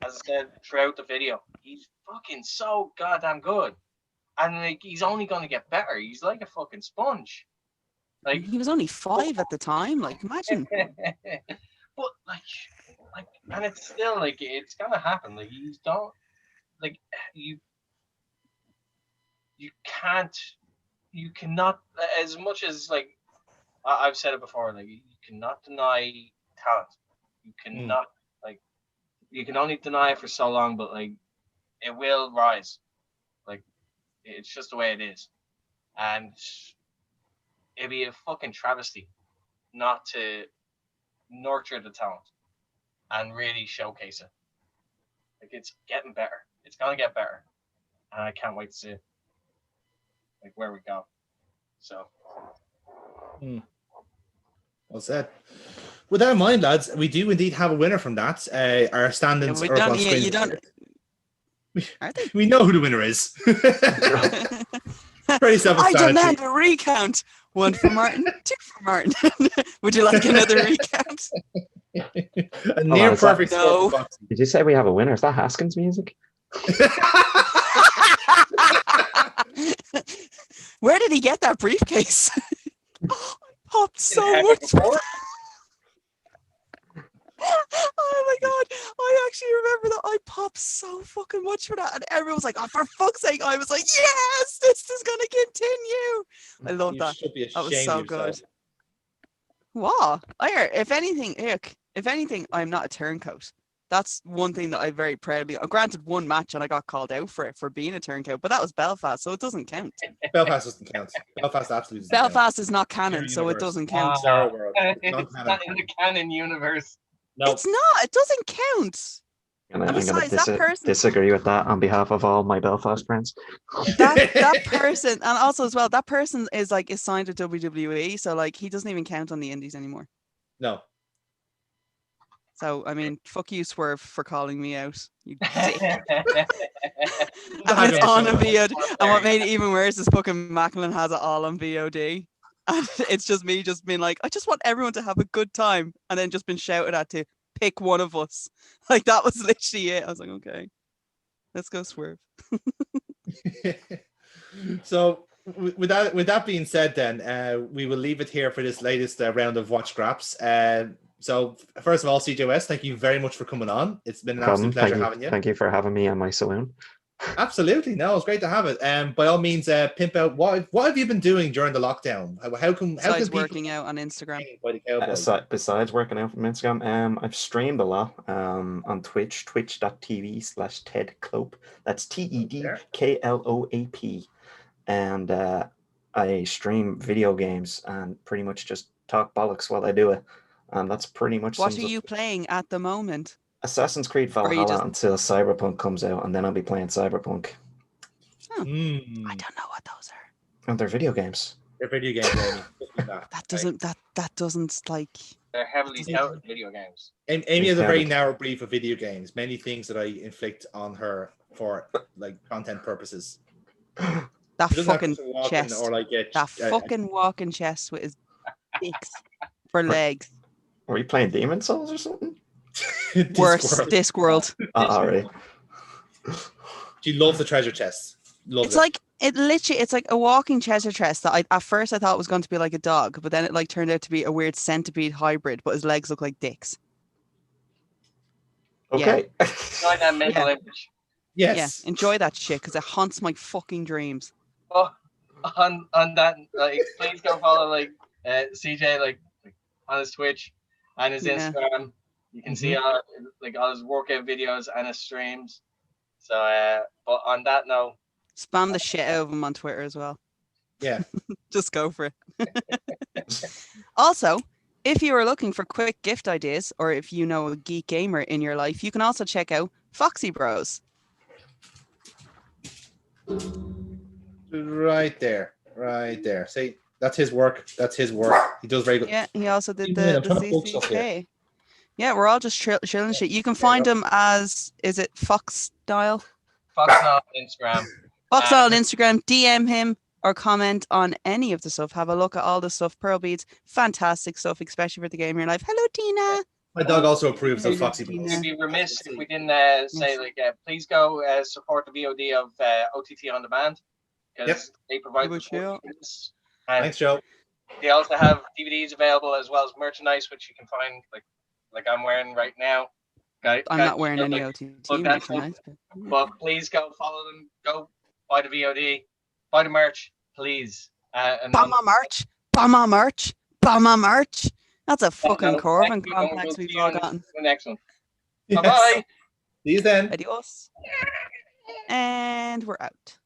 as I said throughout the video, he's fucking so goddamn good, and like he's only gonna get better. He's like a fucking sponge. Like, he was only 5 at the time. Like, imagine. But like, and it's still like, it's gonna happen. Like, you don't, like, you cannot, as much as like I've said it before, like, you cannot deny talent. You cannot, like, you can only deny it for so long, but like, it will rise. Like, it's just the way it is, and it'd be a fucking travesty not to nurture the talent and really showcase it. Like, it's getting better. It's gonna get better, and I can't wait to see like where we go. So. Well said. With that in mind, lads, we do indeed have a winner from that. Our standings are up on screen. Are they? We know who the winner is. Pretty I self-explanatory. demand a recount. 1 for Martin, 2 for Martin. Would you like another recount? A near perfect score No. for Foxy. Did you say we have a winner? Is that Haskins music? Where did he get that briefcase? I popped so Didn't have it much. before. Oh my god! I actually remember that. I popped so fucking much for that, and everyone was like, "Oh, for fuck's sake!" I was like, "Yes, this is gonna continue." I love that. You should be That was ashamed so of yourself. good. What? If anything, I'm not a turncoat. That's one thing that I very proudly. Granted, one match and I got called out for it for being a turncoat, but that was Belfast, so it doesn't count. Belfast doesn't count. Belfast absolutely doesn't count. Belfast is not canon, so it Universe. doesn't count. Bizarre world. It's Non-canon. not in the canon universe. No. It's not. It doesn't count. And I'm going Besides, that to person- disagree with that on behalf of all my Belfast friends. That person, and also as well, that person is signed to WWE, so like he doesn't even count on the indies anymore. No. So I mean, fuck you, Swerve, for calling me out. You dick. And it's on a VOD. And what made it even worse is fucking Macklin has it all on VOD. And it's just me just being like, I just want everyone to have a good time. And then just been shouted at to pick one of us. Like that was literally it. I was like, okay, let's go Swerve. So with that being said, then we will leave it here for this latest round of Watch Graps. So first of all, CJOS, thank you very much for coming on. It's been an absolute pleasure having you. Thank you for having me on my saloon. Absolutely, no, it's great to have it. By all means, pimp out. What have you been doing during the lockdown? How can Besides people working out on Instagram? by the cowboy? Besides working out from Instagram, I've streamed a lot on Twitch, twitch.tv/TedClope. That's TEDKLOAP. And I stream video games and pretty much just talk bollocks while I do it. And that's pretty much. What are you playing at the moment? Assassin's Creed Valhalla until Cyberpunk comes out, and then I'll be playing Cyberpunk. Oh, I don't know what those are. And they're video games. They're video games. Amy. That doesn't like. They're heavily touted video games. Amy has a very narrow brief of video games. Many things that I inflict on her for like content purposes. That fucking chest. Or like that fucking walking chest with his dicks for legs. Were you playing Demon Souls or something? Worse, Discworld. All right. She loves the treasure chest. It's like it's like a walking treasure chest that at first I thought was going to be like a dog, but then it like turned out to be a weird centipede hybrid, but his legs look like dicks. Okay. Yeah. Enjoy that mental image. Yes. Yeah, enjoy that shit because it haunts my fucking dreams. Oh, on that, like, please go follow like CJ like on his Twitch and his Instagram. You can see all his workout videos and his streams. So, but on that note, spam the shit out of him on Twitter as well. Yeah, just go for it. Also, if you are looking for quick gift ideas, or if you know a geek gamer in your life, you can also check out Foxy Bros. Right there. See, that's his work. He does very good. Yeah, he also did the CCK. Yeah, we're all just chilling shit. You can find him as, is it Foxstyle? Foxstyle on Instagram. Foxstyle on Instagram. DM him or comment on any of the stuff. Have a look at all the stuff. Pearl Beads, fantastic stuff, especially for the game in your life. Hello, Tina. My dog also approves of Foxy Bros. We'd be remiss if we didn't say please go support the VOD of OTT on demand because they provide the service. Thanks, Joe. They also have DVDs available as well as merchandise, which you can find like I'm wearing right now. I'm not wearing any OTT merchandise. But please go follow them. Go buy the VOD. Buy the merch, please. Buy my merch. Buy my merch. Buy my merch. That's a fucking Corvin complex we've all gotten. The next one. Yes. Bye-bye. See you then. Adios. And we're out.